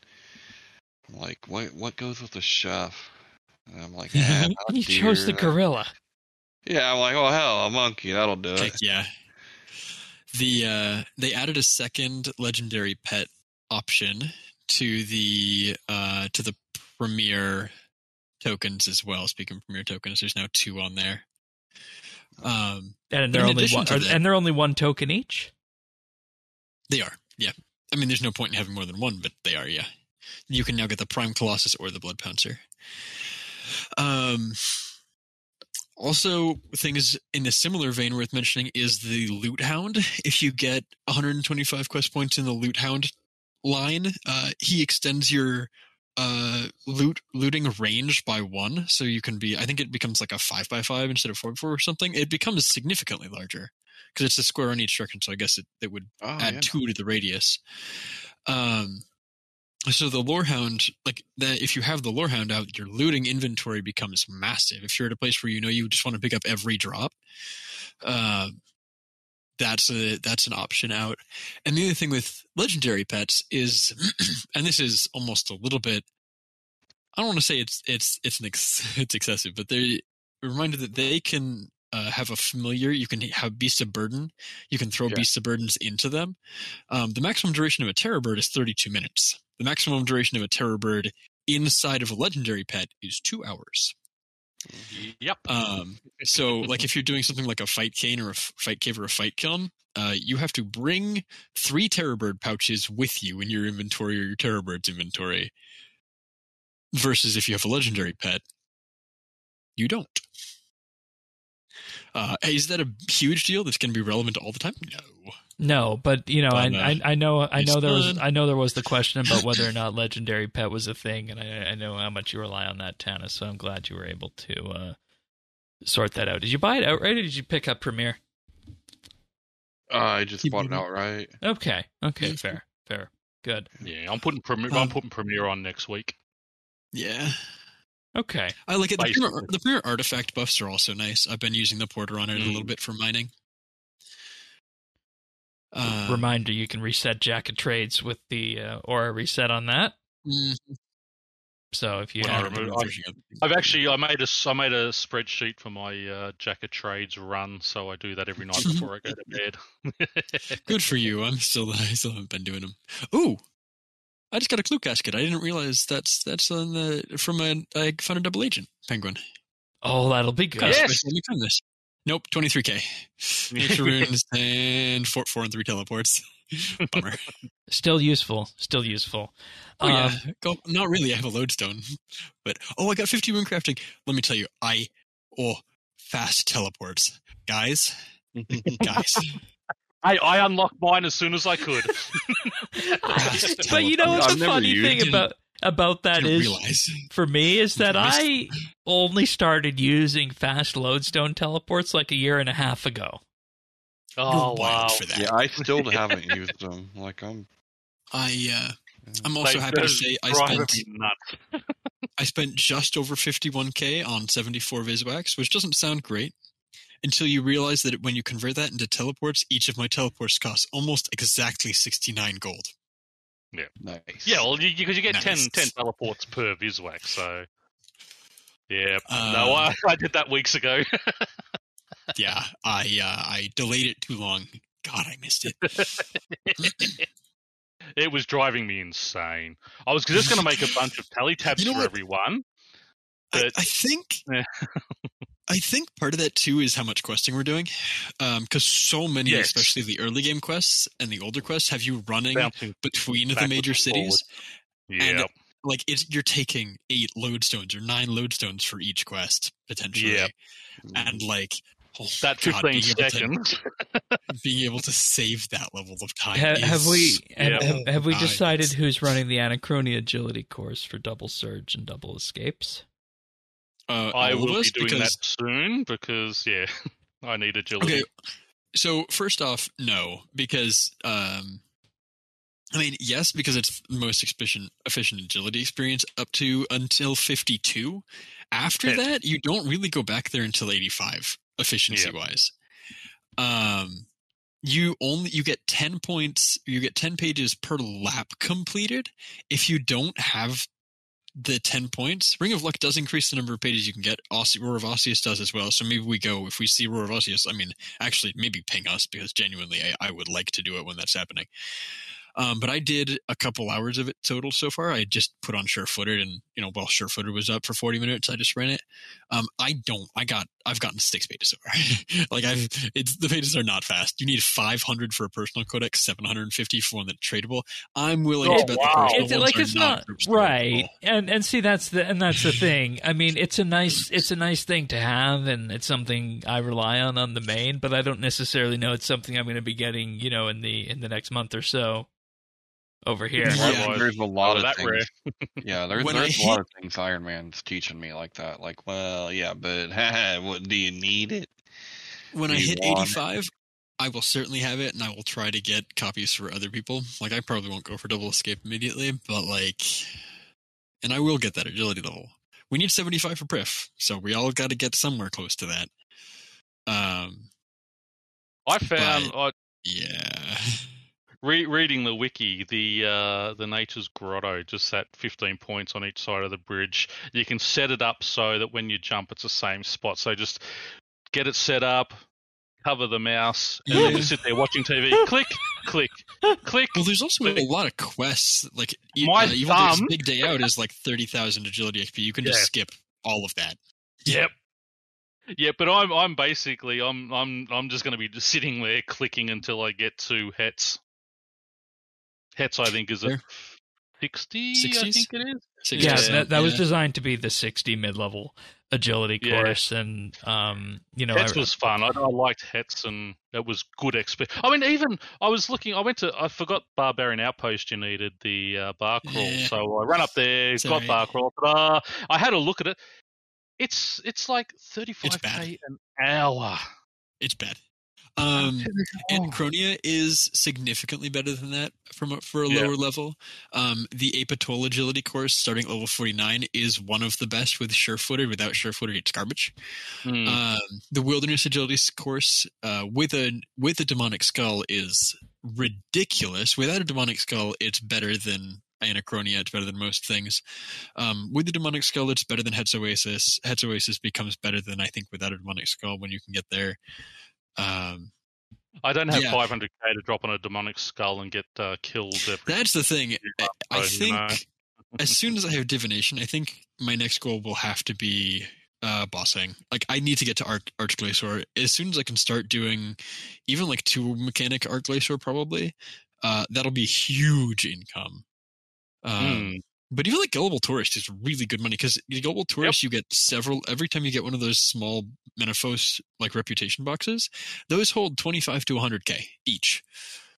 I'm like, what goes with the chef? And I'm like, you chose the gorilla. Yeah, I'm like, oh hell, a monkey, that'll do it. Yeah. They added a second legendary pet option to the premier tokens as well. Speaking of premier tokens, there's now 2 on there. And they're only 1 token each? They are, yeah. I mean, there's no point in having more than 1, but they are, yeah. You can now get the Prime Colossus or the Blood Pouncer. Also, things in a similar vein worth mentioning is the Loot Hound. If you get 125 quest points in the Loot Hound line, he extends your looting range by 1. So you can be, I think it becomes like a 5x5 instead of 4x4 or something. It becomes significantly larger because it's a square on each direction. So I guess it would add 2 to the radius. So the Lorehound, like that, if you have the Lorehound out, your looting inventory becomes massive. If you're at a place where you just want to pick up every drop, that's an option out. And the other thing with legendary pets is, and this is almost a little bit, I don't want to say it's excessive, but they're reminded that they can have a familiar. You can have beasts of burden. You can throw beasts of burdens into them. The maximum duration of a terror bird is 32 minutes. The maximum duration of a terror bird inside of a legendary pet is 2 hours. Yep. So, like, if you're doing something like a fight cane or a fight cave or a fight kiln, you have to bring 3 terror bird pouches with you in your inventory or your terror bird's inventory. Versus if you have a legendary pet, you don't. Is that a huge deal that's going to be relevant all the time? No. No, but I know there was the question about whether or not legendary pet was a thing, and I know how much you rely on that, Tana. So I'm glad you were able to sort that out. Did you buy it outright, or did you pick up Premier? I just bought it outright. Okay, fair, good. Yeah, I'm putting Premier on next week. Yeah. Okay. I like it. The Premier artifact buffs are also nice. I've been using the Porter on it a little bit for mining. Reminder: you can reset Jack of Trades with the aura reset on that. Mm-hmm. So if you I made a spreadsheet for my Jack of Trades run, so I do that every night before I go to bed. Good for you. I still haven't been doing them. Ooh, I just got a clue casket. I didn't realize that's on I found a double agent penguin. Oh, that'll be good. Yes. Let me find this. Nope, 23k. Nature runes and 4 and 3 teleports. Bummer. Still useful. Oh yeah. Not really. I have a lodestone, but I got 50 rune crafting. Let me tell you, fast teleports, guys. I unlocked mine as soon as I could. But you know what's the funny thing about that is, for me, is that I only started using fast lodestone teleports like a year and a half ago. Oh wow! For that. Yeah, I still haven't used them. I'm also happy to say I spent just over 51k on 74 Viswax, which doesn't sound great until you realize that when you convert that into teleports, each of my teleports costs almost exactly 69 gold. Yeah, nice. Yeah, well, because you get 10 teleports per Viswax, so yeah. No, I did that weeks ago. Yeah, I delayed it too long. God, I missed it. It was driving me insane. I was just going to make a bunch of tally tabs for everyone. But I think part of that too is how much questing we're doing, because so many, especially the early game quests and the older quests, have you running between the major cities. Yeah, and you're taking 8 lodestones or 9 lodestones for each quest potentially. Yeah, and that 15 seconds. Being able to save that level of time. Have we decided who's running the Anachronia agility course for double surge and double escapes? I will be doing that soon because I need agility. Okay, so first off, no, because yes, because it's the most efficient agility experience up to until 52. After that, you don't really go back there until 85 efficiency wise. You get 10 points. You get 10 pages per lap completed. If you don't have the 10 points, Ring of Luck does increase the number of pages you can get. Roar of Osseous does as well. So maybe we go, if we see Roar of Osseous, actually maybe ping us, because genuinely I would like to do it when that's happening. But I did a couple hours of it total so far. I just put on Sure-Footed, and while Sure-Footed was up for 40 minutes, I just ran it. I've gotten 6 pages so far. The pages are not fast. You need 500 for a personal codex, 750 for one that's tradable. I'm willing to bet the personal ones are not right. And see, that's the thing. It's a nice thing to have, and it's something I rely on the main, but I don't necessarily know it's something I'm going to be getting, in the next month or so. Over here, there's a lot of things. Yeah, there's a lot of things Iron Man's teaching me like that. But what do you need it? When I hit 85, I will certainly have it, and I will try to get copies for other people. I probably won't go for double escape immediately, but and I will get that agility level. We need 75 for Prif, so we all got to get somewhere close to that. I found, yeah. Reading the wiki, the Nature's Grotto just sat 15 points on each side of the bridge. You can set it up so that when you jump, it's the same spot. So just get it set up, cover the mouse, and then just sit there watching TV. Click, click, click. Well, there's also a lot of quests. Big Day Out is 30,000 agility XP. You can just skip all of that. Yep. Yeah, but I'm basically I'm just going to be just sitting there clicking until I get to Hetz. Hetz, I think, is 60, 60s? I think it is. 60s. Yeah, that was designed to be the 60 mid-level agility Yeah. course, and Hetz was fun. I liked Hetz, and it was good XP. I mean, even I was looking. I forgot Barbarian Outpost. You needed the bar crawl, so I ran up there, got bar crawl. I had a look at it. It's like 35k an hour. It's bad. Anachronia is significantly better than that for a lower level. The Apatoll agility course starting at level 49 is one of the best with sure-footed. Without sure-footed, it's garbage. The Wilderness agility course with a demonic skull is ridiculous. Without a demonic skull, it's better than Anachronia. It's better than most things. With the demonic skull, it's better than Hetz Oasis. Hetz Oasis becomes better than, I think, without a demonic skull when you can get there. I don't have 500k to drop on a demonic skull and get killed. That's the thing. I think as soon as I have divination, I think my next goal will have to be bossing. Like, I need to get to Archglacior. As soon as I can start doing even like 2 mechanic Archglacior, probably, that'll be huge income. But even like Gullible Tourist is really good money, because Gullible Tourist, you get several every time you get one of those small Menaphos like reputation boxes. Those hold 25 to 100k each.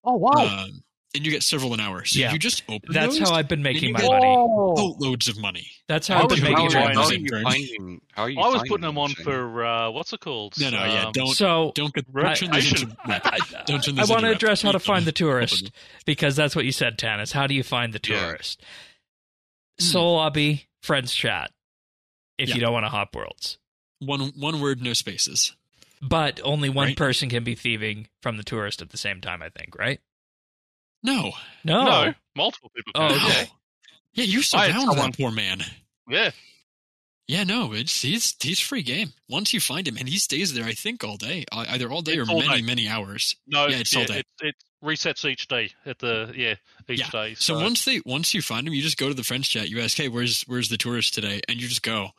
Oh wow! And you get several an hour. So you just open That's those, how I've been making my money. Boatloads of money. That's how I've been making my money. I was putting them on for what's it called? No, don't get. I want to address how to find the tourist, because that's what you said, Tanis. How do you find the tourist? Soul lobby, friends chat. If you don't want to hop worlds, one word, no spaces. But only one person can be thieving from the tourist at the same time, I think, right? No, multiple people can. Oh, okay. Yeah, you surround that poor man. Yeah, no, he's free game. Once you find him, and he stays there, I think, all day, either all day or many hours. No, it's all day. It resets each day each day. So once you find him, you just go to the friends chat. You ask, hey, where's the tourist today? And you just go,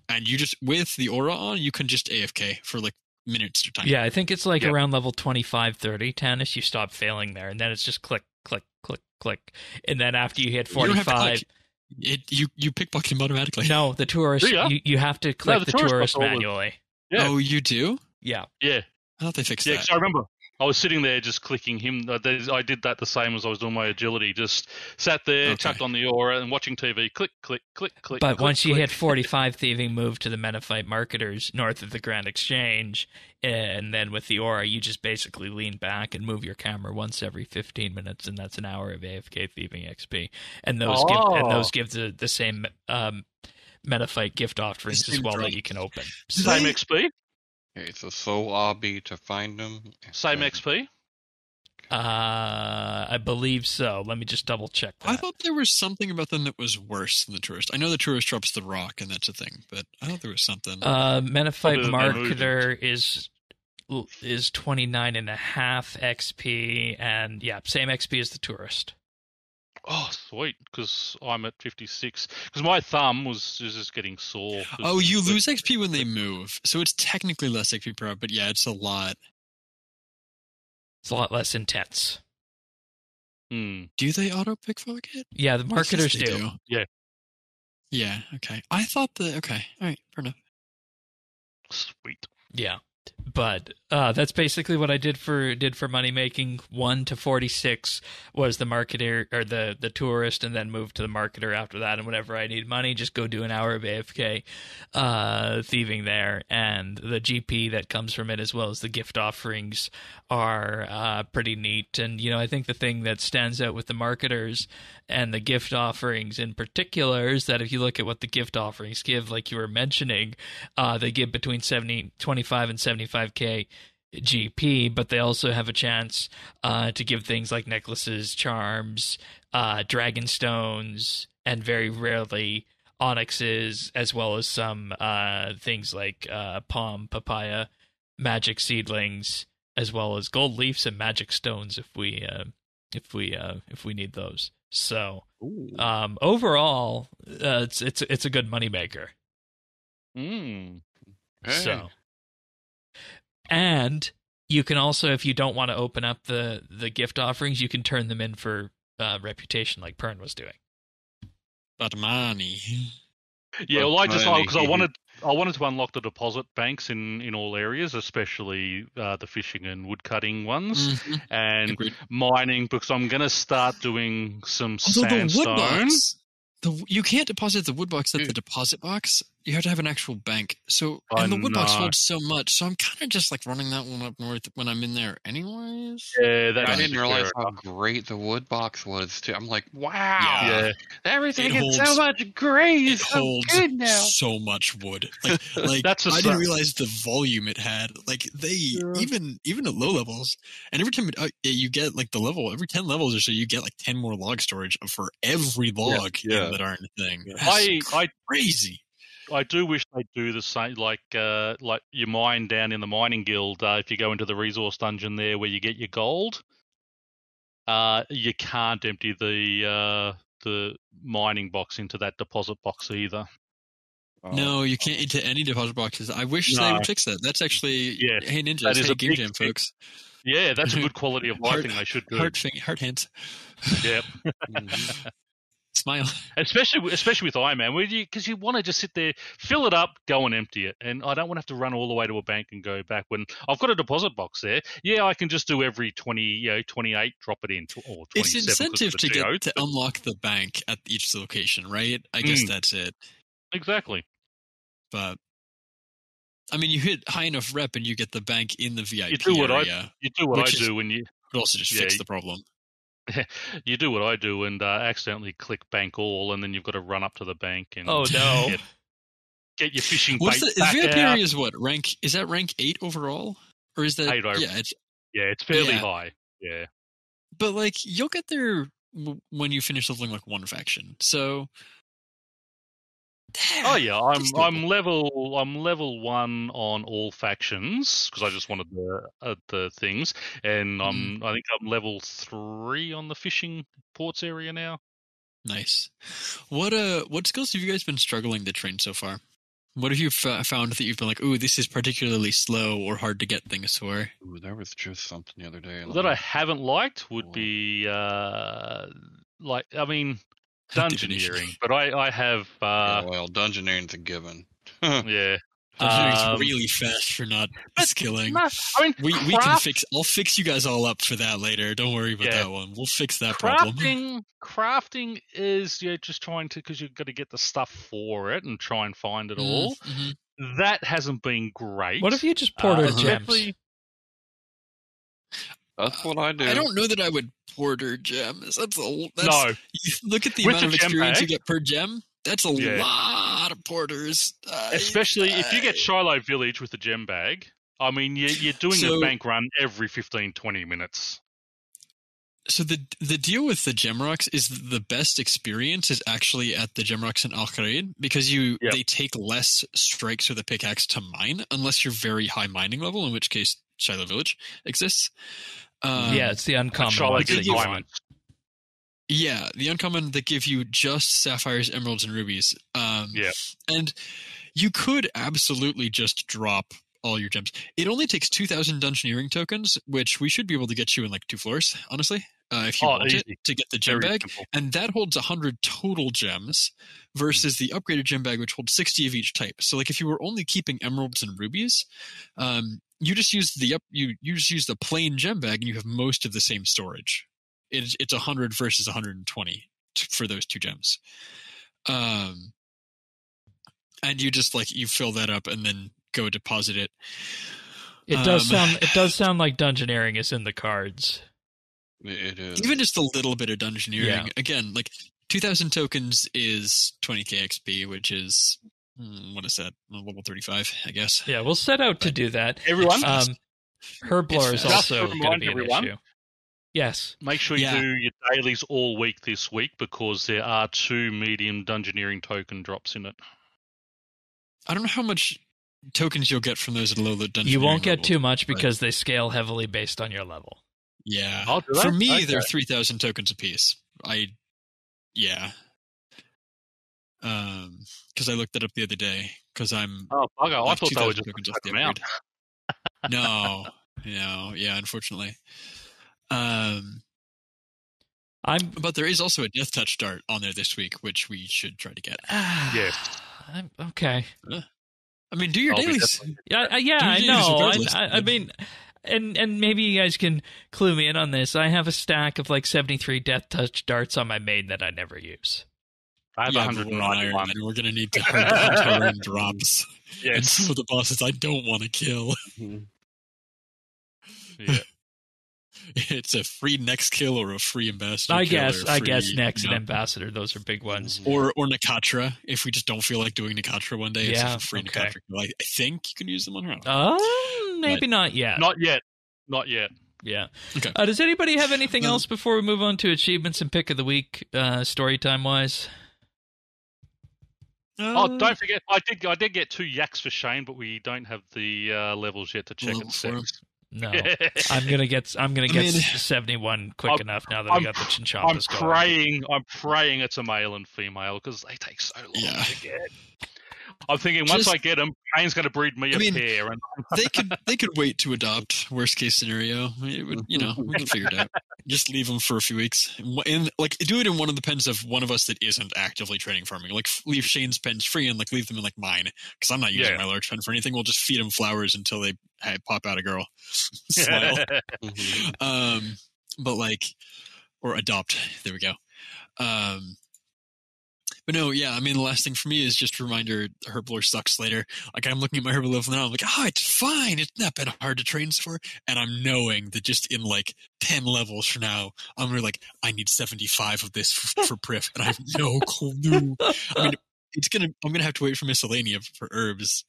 and you just, with the aura on, you can just AFK for like minutes at a time. Yeah, I think it's like around level 25, 30, Tanis, you stop failing there, and then it's just click, click, click, click, and then after you hit 45. You pickpocket him automatically. No, the tourist. You have to click the tourist manually. Yeah. Oh, you do? Yeah. Yeah. I thought they fixed that. Yeah, I remember. I was sitting there just clicking him. I did that the same as I was doing my agility. Just sat there, chucked on the aura, and watching TV. Click, click, click, click. But click, once you click. hit 45 thieving, move to the Menophyte marketers north of the Grand Exchange, and then with the aura, you just basically lean back and move your camera once every 15 minutes, and that's an hour of AFK thieving XP. And those give the same Menophyte gift offerings as well that you can open. Same XP. Okay, so Soul Lobby to find them. Same XP? I believe so. Let me just double check that. I thought there was something about them that was worse than the tourist. I know the tourist drops the rock, and that's a thing, but I thought there was something. Menophyte marketer is 29.5 XP, and same XP as the tourist. Oh, sweet, because I'm at 56. Because my thumb was just getting sore. Oh, you lose XP when they move, so it's technically less XP per hour, but yeah, it's a lot. It's a lot less intense. Do they auto-pickpocket? Yeah, the marketers do. Yeah. Yeah, okay. I thought okay, all right, fair enough. Sweet. Yeah. But that's basically what I did for money making. 1 to 46 was the marketer or the tourist, and then moved to the marketer after that. And whenever I need money, just go do an hour of AFK thieving there. And the GP that comes from it, as well as the gift offerings, are pretty neat. And I think the thing that stands out with the marketers and the gift offerings in particular is that if you look at what the gift offerings give, like you were mentioning, they give between 25 and 75k GP, but they also have a chance to give things like necklaces, charms, dragon stones, and very rarely onyxes, as well as some things like palm, papaya, magic seedlings, as well as gold leaves and magic stones if we need those. So overall, it's a good moneymaker. Hey. So, and you can also, if you don't want to open up the gift offerings, you can turn them in for reputation, like Pern was doing. But money. Yeah, well, because I Money. wanted to unlock the deposit banks in all areas, especially the fishing and woodcutting ones, Mm-hmm. and Agreed. mining, because I'm going to start doing some Although the wood sandstone. box, you can't deposit the wood box at the deposit box. You have to have an actual bank. And the wood box holds so much. So I'm kind of just like running that one up north when I'm in there, anyways. Yeah, I didn't realize how great the wood box was too. I'm like, wow, Yeah. everything is so much great. It It's so holds good now. so much wood. Like That's I didn't realize the volume it had. Like even at low levels, and every time you get like the level, every 10 levels or so, you get like 10 more log storage for every log in the darn thing. That's crazy. I do wish they'd do the same, like you mine down in the mining guild. If you go into the resource dungeon there, where you get your gold, you can't empty the mining box into that deposit box either. No, you can't into any deposit boxes. I wish they would fix that. That's actually hey ninjas, that is hey a Game big Jam folks. Yeah, that's a good quality of life thing they should do. Heart hands. Yep. Smile. Especially with Ironman, because you want to just sit there, fill it up, go and empty it, and I don't want to have to run all the way to a bank and go back. When I've got a deposit box there, I can just do every 28, drop it in, or 27. It's incentive to unlock the bank at each location, right? I guess that's it. Exactly. But I mean, you hit high enough rep and you get the bank in the VIP you do what area. You do what I do when you could also just fix the problem. You do what I do and accidentally click bank all, and then you've got to run up to the bank and get your fishing bait back the VIP out. area is what rank? Is that rank 8 overall, or is that 8 over? It's fairly high. Yeah, but like you'll get there when you finish leveling like one faction. So. Oh yeah, I'm level 1 on all factions because I just wanted the things, and I think I'm level 3 on the fishing ports area now. Nice. What skills have you guys been struggling to train so far? What have you found that you've been like, ooh, this is particularly slow or hard to get things for? Ooh, there was just something the other day that I haven't liked would be Dungeoneering, but I have. Dungeoneering's a given. Yeah, Dungeoneering's really fast for not skilling. No, I mean, we can fix. I'll fix you guys all up for that later. Don't worry about that one. We'll fix that problem. Crafting is just trying to, because you've got to get the stuff for it and try and find it all. Mm-hmm. That hasn't been great. What if you just porter gems? That's what I do. I don't know that I would porter gems. No. Look at the With amount of experience bag, you get per gem. That's a lot of porters. Especially if you get Shiloh Village with the gem bag. I mean, you're doing a bank run every 15-20 minutes. So the deal with the gem rocks is the best experience is actually at the gem rocks in Al Kharid, because they take less strikes with a pickaxe to mine unless you're very high mining level, in which case Shiloh Village exists. It's the uncommon ones that you want. Yeah, the uncommon that give you just sapphires, emeralds, and rubies. And you could absolutely just drop all your gems. It only takes 2,000 Dungeoneering tokens, which we should be able to get you in like 2 floors, honestly, if you want it, to get the gem bag. Simple. And that holds 100 total gems versus the upgraded gem bag, which holds 60 of each type. So like if you were only keeping emeralds and rubies, you just use the plain gem bag and you have most of the same storage. It's 100 versus 120 for those 2 gems. And you just you fill that up and then go deposit it. It does sound like Dungeoneering is in the cards. It is. Even just a little bit of Dungeoneering. Yeah. Again, 2,000 tokens is 20k XP, which is what is that? Level 35, I guess. Yeah, we'll set out to do that. Everyone, Herblore is also going to be an issue. Yes. Make sure you do your dailies all week this week, because there are 2 medium Dungeoneering token drops in it. I don't know how much tokens you'll get from those at low Dungeoneering. You won't get too much because they scale heavily based on your level. Yeah. For me, they're 3,000 tokens apiece. Because I looked it up the other day. Because I'm. Oh, bugger! I thought that was just the amount. No, yeah, unfortunately. But there is also a Death Touch dart on there this week, which we should try to get. Yes. Okay. I mean, do your dailies. Yeah, I know. I mean, and maybe you guys can clue me in on this. I have a stack of like 73 Death Touch darts on my main that I never use. I have 191. And we're going to need to hunt and drops. Yes. And some of the bosses I don't want to kill. Yeah. It's a free next kill or a free ambassador. I guess next and ambassador. Those are big ones. Or Nakatra. If we just don't feel like doing Nakatra one day, it's a free Nakatra kill. I think you can use them on her own. Maybe not yet. Not yet. Yeah. Okay. Does anybody have anything else before we move on to achievements and pick of the week, story time wise? Don't forget, I did get 2 yaks for Shane, but we don't have the levels yet to check it. No, I'm gonna get 71 quick enough now that I got the Chinchompas going. I'm praying it's a male and female because they take so long to get. I'm thinking once I get them, Kane's going to breed me a pair. And they could wait to adopt. Worst case scenario, we can figure it out. Just leave them for a few weeks, and like do it in one of the pens of one of us that isn't actively training farming. Like leave Shane's pens free and like leave them in like mine because I'm not using my large pen for anything. We'll just feed them flowers until they pop out a girl. Smile. But like, or adopt. There we go. But no, yeah, I mean, the last thing for me is just a reminder, Herblore sucks later. Like, I'm looking at my Herblore level now, I'm like, it's fine. It's not been hard to train for. And I'm knowing that just in, like, 10 levels from now, I'm really like, I need 75 of this for Prif, and I have no clue. I mean, I'm going to have to wait for Miscellanea for herbs.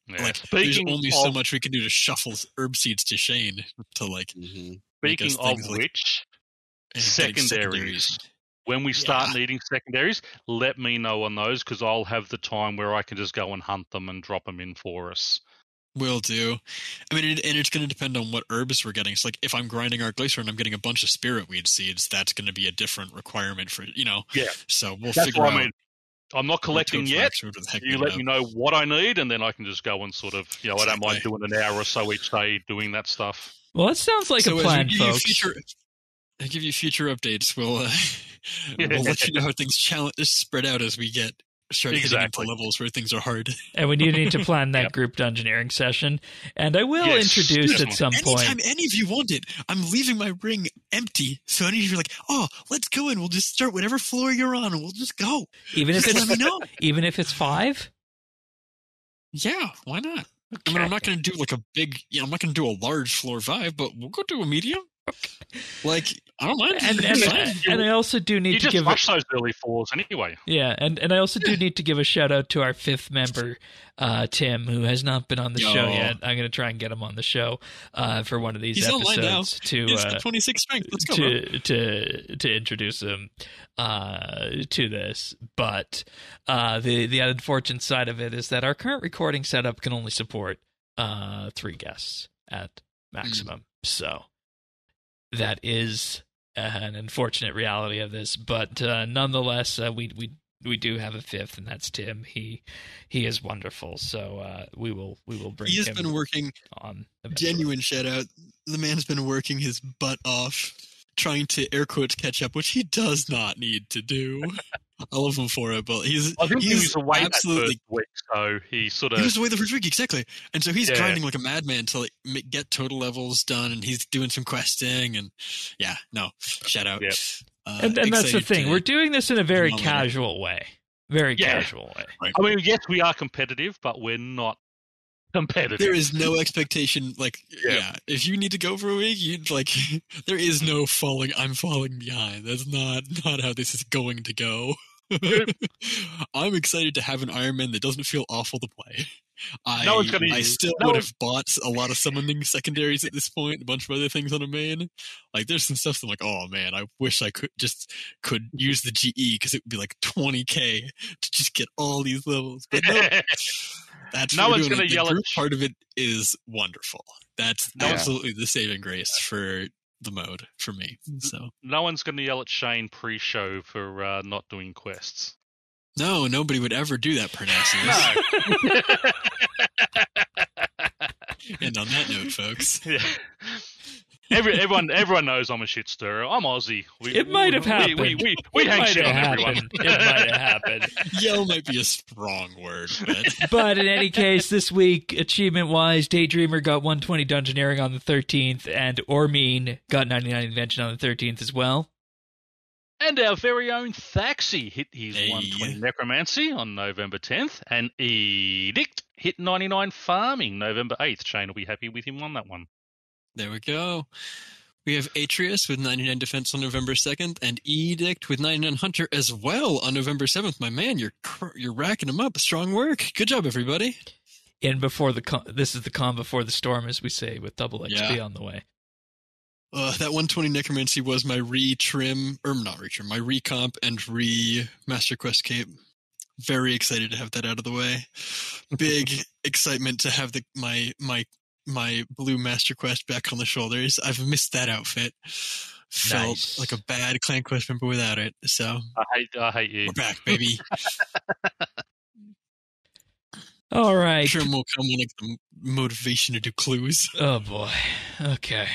Yeah. Like, there's only so much we can do to shuffle herb seeds to Shane to, like, speaking of which, secondaries. When we start needing secondaries, let me know on those because I'll have the time where I can just go and hunt them and drop them in for us. Will do. I mean, and it's going to depend on what herbs we're getting. So, like, if I'm grinding our glacier and I'm getting a bunch of spirit weed seeds, that's going to be a different requirement for, Yeah. So we'll figure out. I'm not collecting yet. You let me know what I need, and then I can just go and sort of, I don't mind doing an hour or so each day doing that stuff. Well, that sounds like a plan, folks. I'll give you future updates. We'll let you know how things spread out as we start getting into levels where things are hard. And we need to plan that group dungeoneering session. And I will introduce at some point. Anytime any of you want it, I'm leaving my ring empty. So any of you are like, let's go in. We'll just start whatever floor you're on and we'll just go. Even if it's, let me know. Even if it's 5? Yeah, why not? Okay. I mean, I'm not going to do like I'm not going to do a large floor 5, but we'll go do a medium. Like, I don't mind. And I also do need to give rush those early fours anyway. Yeah, and I also do need to give a shout out to our 5th member, Tim, who has not been on the show yet. I'm going to try and get him on the show for one of these episodes He's 26 strength. Let's go, to introduce him to this. But the unfortunate side of it is that our current recording setup can only support 3 guests at maximum. So that is an unfortunate reality of this, but nonetheless, we do have a 5th, and that's Tim. He is wonderful, so we will bring. He has been working on. Genuine shout out. The man's been working his butt off, trying to air quotes catch up, which he does not need to do. I love him for it, but he was away absolutely that first week, so he was away the first week, exactly. And so he's grinding like a madman to like get total levels done, and he's doing some questing, and shout out. Yep. And that's the thing, we're doing this in a very casual way, casual way. Right. I mean, yes, we are competitive, but we're not competitive. There is no expectation. Like, if you need to go for a week, there is no I'm falling behind. That's not how this is going to go. I'm excited to have an Ironman that doesn't feel awful to play. I still would have bought a lot of summoning secondaries at this point, a bunch of other things on a main. Like, there's some stuff that I'm like, oh man, I wish I could use the GE because it would be like 20k to just get all these levels. But no, that's no one's going to yell at. Part of it is wonderful. That's absolutely the saving grace for the mode for me. So no one's going to yell at Shane pre-show for not doing quests. No, nobody would ever do that, Parnassus. No. And on that note, folks. everyone knows I'm a shit stirrer. I'm Aussie. It might have happened. We hang shit on everyone. It might have happened. Yell might be a strong word, but in any case, this week, achievement-wise, Daydreamer got 120 Dungeoneering on the 13th, and Ormean got 99 Invention on the 13th as well. And our very own Thaxi hit his 120 Necromancy on November 10th, and Edict hit 99 Farming November 8th. Shane will be happy with him on that one. There we go. We have Atreus with 99 Defense on November 2nd, and Edict with 99 Hunter as well on November 7th. My man, you're racking them up. Strong work. Good job, everybody. And before this is the calm before the storm, as we say, with double XP on the way. That 120 Necromancy was my my recomp and Master Quest cape. Very excited to have that out of the way. Big excitement to have my blue Master Quest back on the shoulders. I've missed that outfit. Felt like a bad Clan Quest member without it. So I hate you. We're back, baby. All right. Trim will come with the motivation to do clues. Oh boy. Okay.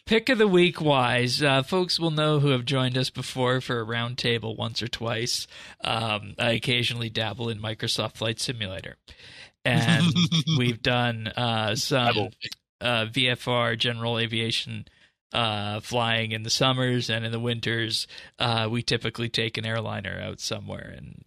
Pick of the week wise, folks will know who have joined us before for a round table once or twice. I occasionally dabble in Microsoft Flight Simulator. And we've done some VFR, general aviation flying in the summers, and in the winters, we typically take an airliner out somewhere. And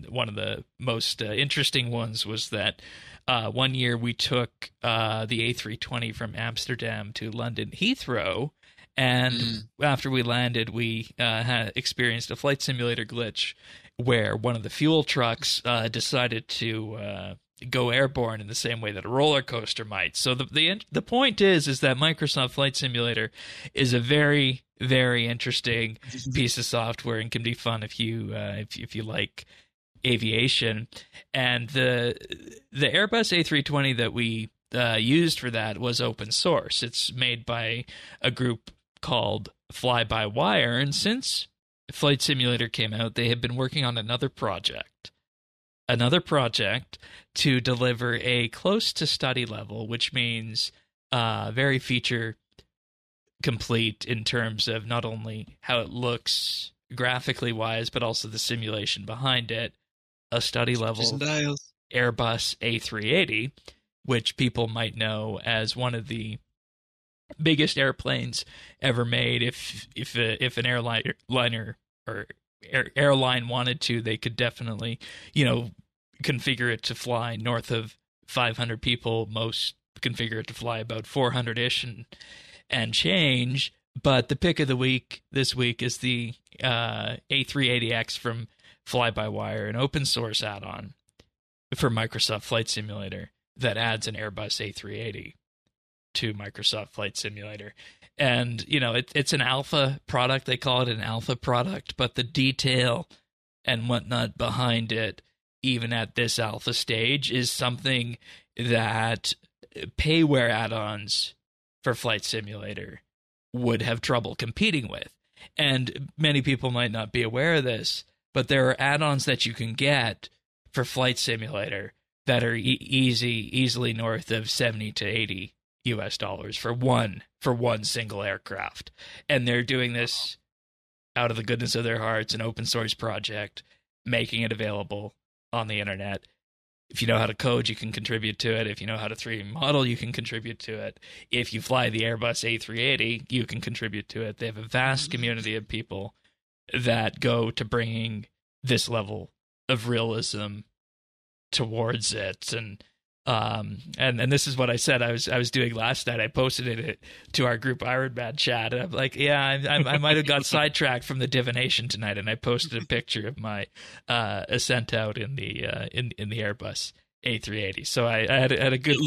one of the most interesting ones was that one year we took the A320 from Amsterdam to London Heathrow, and after we landed, we had experienced a flight simulator glitch where one of the fuel trucks decided to go airborne in the same way that a roller coaster might. So the point is that Microsoft Flight Simulator is a very, very interesting piece of software and can be fun if you like aviation. And the Airbus A320 that we used for that was open source. It's made by a group called Fly by Wire, and since Flight Simulator came out, they have been working on another project to deliver a close to study level, which means very feature complete in terms of not only how it looks graphically wise, but also the simulation behind it, a study level Airbus A380, which people might know as one of the biggest airplanes ever made. If an airline wanted to, they could definitely, configure it to fly north of 500 people. Most configure it to fly about 400-ish and change. But the pick of the week this week is the A380X from Fly-by-Wire, an open source add-on for Microsoft Flight Simulator that adds an Airbus A380 to Microsoft Flight Simulator. And, it's an alpha product. They call it an alpha product, but the detail and whatnot behind it, even at this alpha stage, is something that payware add-ons for Flight Simulator would have trouble competing with. And many people might not be aware of this, but there are add-ons that you can get for Flight Simulator that are easily north of $70 to $80 for one single aircraft. And they're doing this out of the goodness of their hearts, an open source project, making it available on the internet. If you know how to code, you can contribute to it. If you know how to 3D model, you can contribute to it. If you fly the Airbus A380, you can contribute to it. They have a vast community of people that go to bringing this level of realism towards it. And this is what I said I was doing last night. I posted it to our Group Ironman chat, and I'm like, I might have got sidetracked from the divination tonight, and I posted a picture of my ascent out in the Airbus A380. So I had a good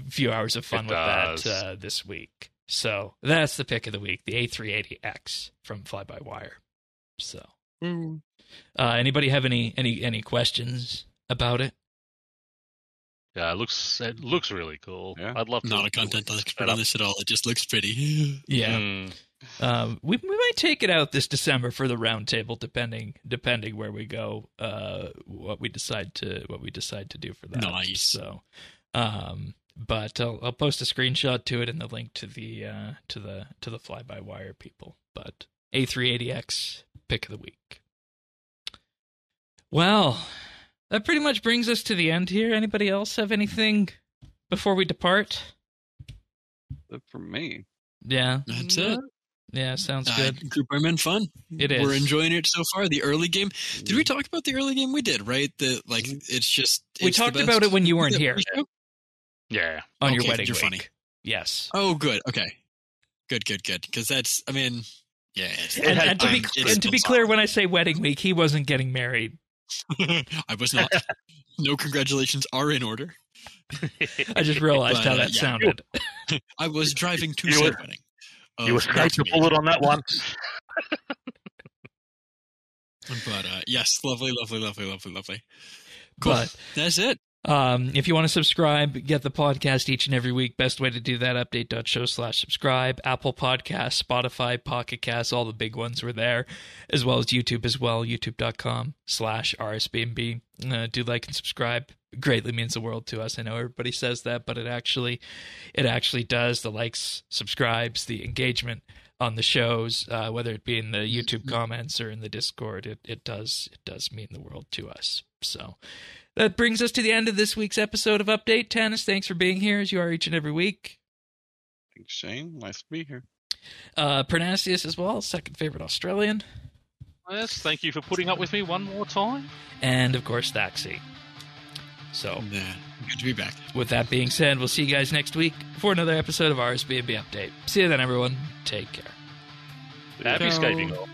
few hours of fun with that this week. So that's the pick of the week, the A380X from Fly-by-Wire. So anybody have any questions about it? Yeah, it looks really cool. Yeah. I'd love to. Not a content expert on this at all. It just looks pretty. Yeah. We might take it out this December for the round table, depending where we go, what we decide to do for that. Nice. So, But I'll post a screenshot to it and the link to the fly-by-wire people. But A380X pick of the week. Well, that pretty much brings us to the end here. Anybody else have anything before we depart? For me. Yeah. That's it. Yeah, sounds good. Group Ironman fun. It is. We're enjoying it so far. The early game. Did we talk about the early game? We did, right? It's just. We talked about it when you weren't here. Yeah. On your wedding you're week. Funny. Yes. Oh, good. Okay. Good. Because that's. I mean, yeah. And to be clear, when I say wedding week, he wasn't getting married. I was not. No congratulations are in order. I just realized how that sounded. I was driving to said wedding. You escaped the bullet on that one. But yes, lovely. Cool. But that's it. If you want to subscribe, get the podcast each and every week. Best way to do that, update.show/subscribe. Apple Podcasts, Spotify, Pocket Casts, all the big ones were there, as well as YouTube as well, youtube.com/RSBANDB. Do like and subscribe. It greatly means the world to us. I know everybody says that, but it actually does. The likes, subscribes, the engagement on the shows, whether it be in the YouTube comments or in the Discord, it does mean the world to us. So that brings us to the end of this week's episode of Update. Tanis, thanks for being here, as you are each and every week. Thanks, Shane. Nice to be here. Pernasius as well, second favorite Australian. Yes, thank you for putting up with me one more time. And, of course, Thaxi. So, good to be back. With that being said, we'll see you guys next week for another episode of RSBANDB Update. See you then, everyone. Take care. Happy escaping all.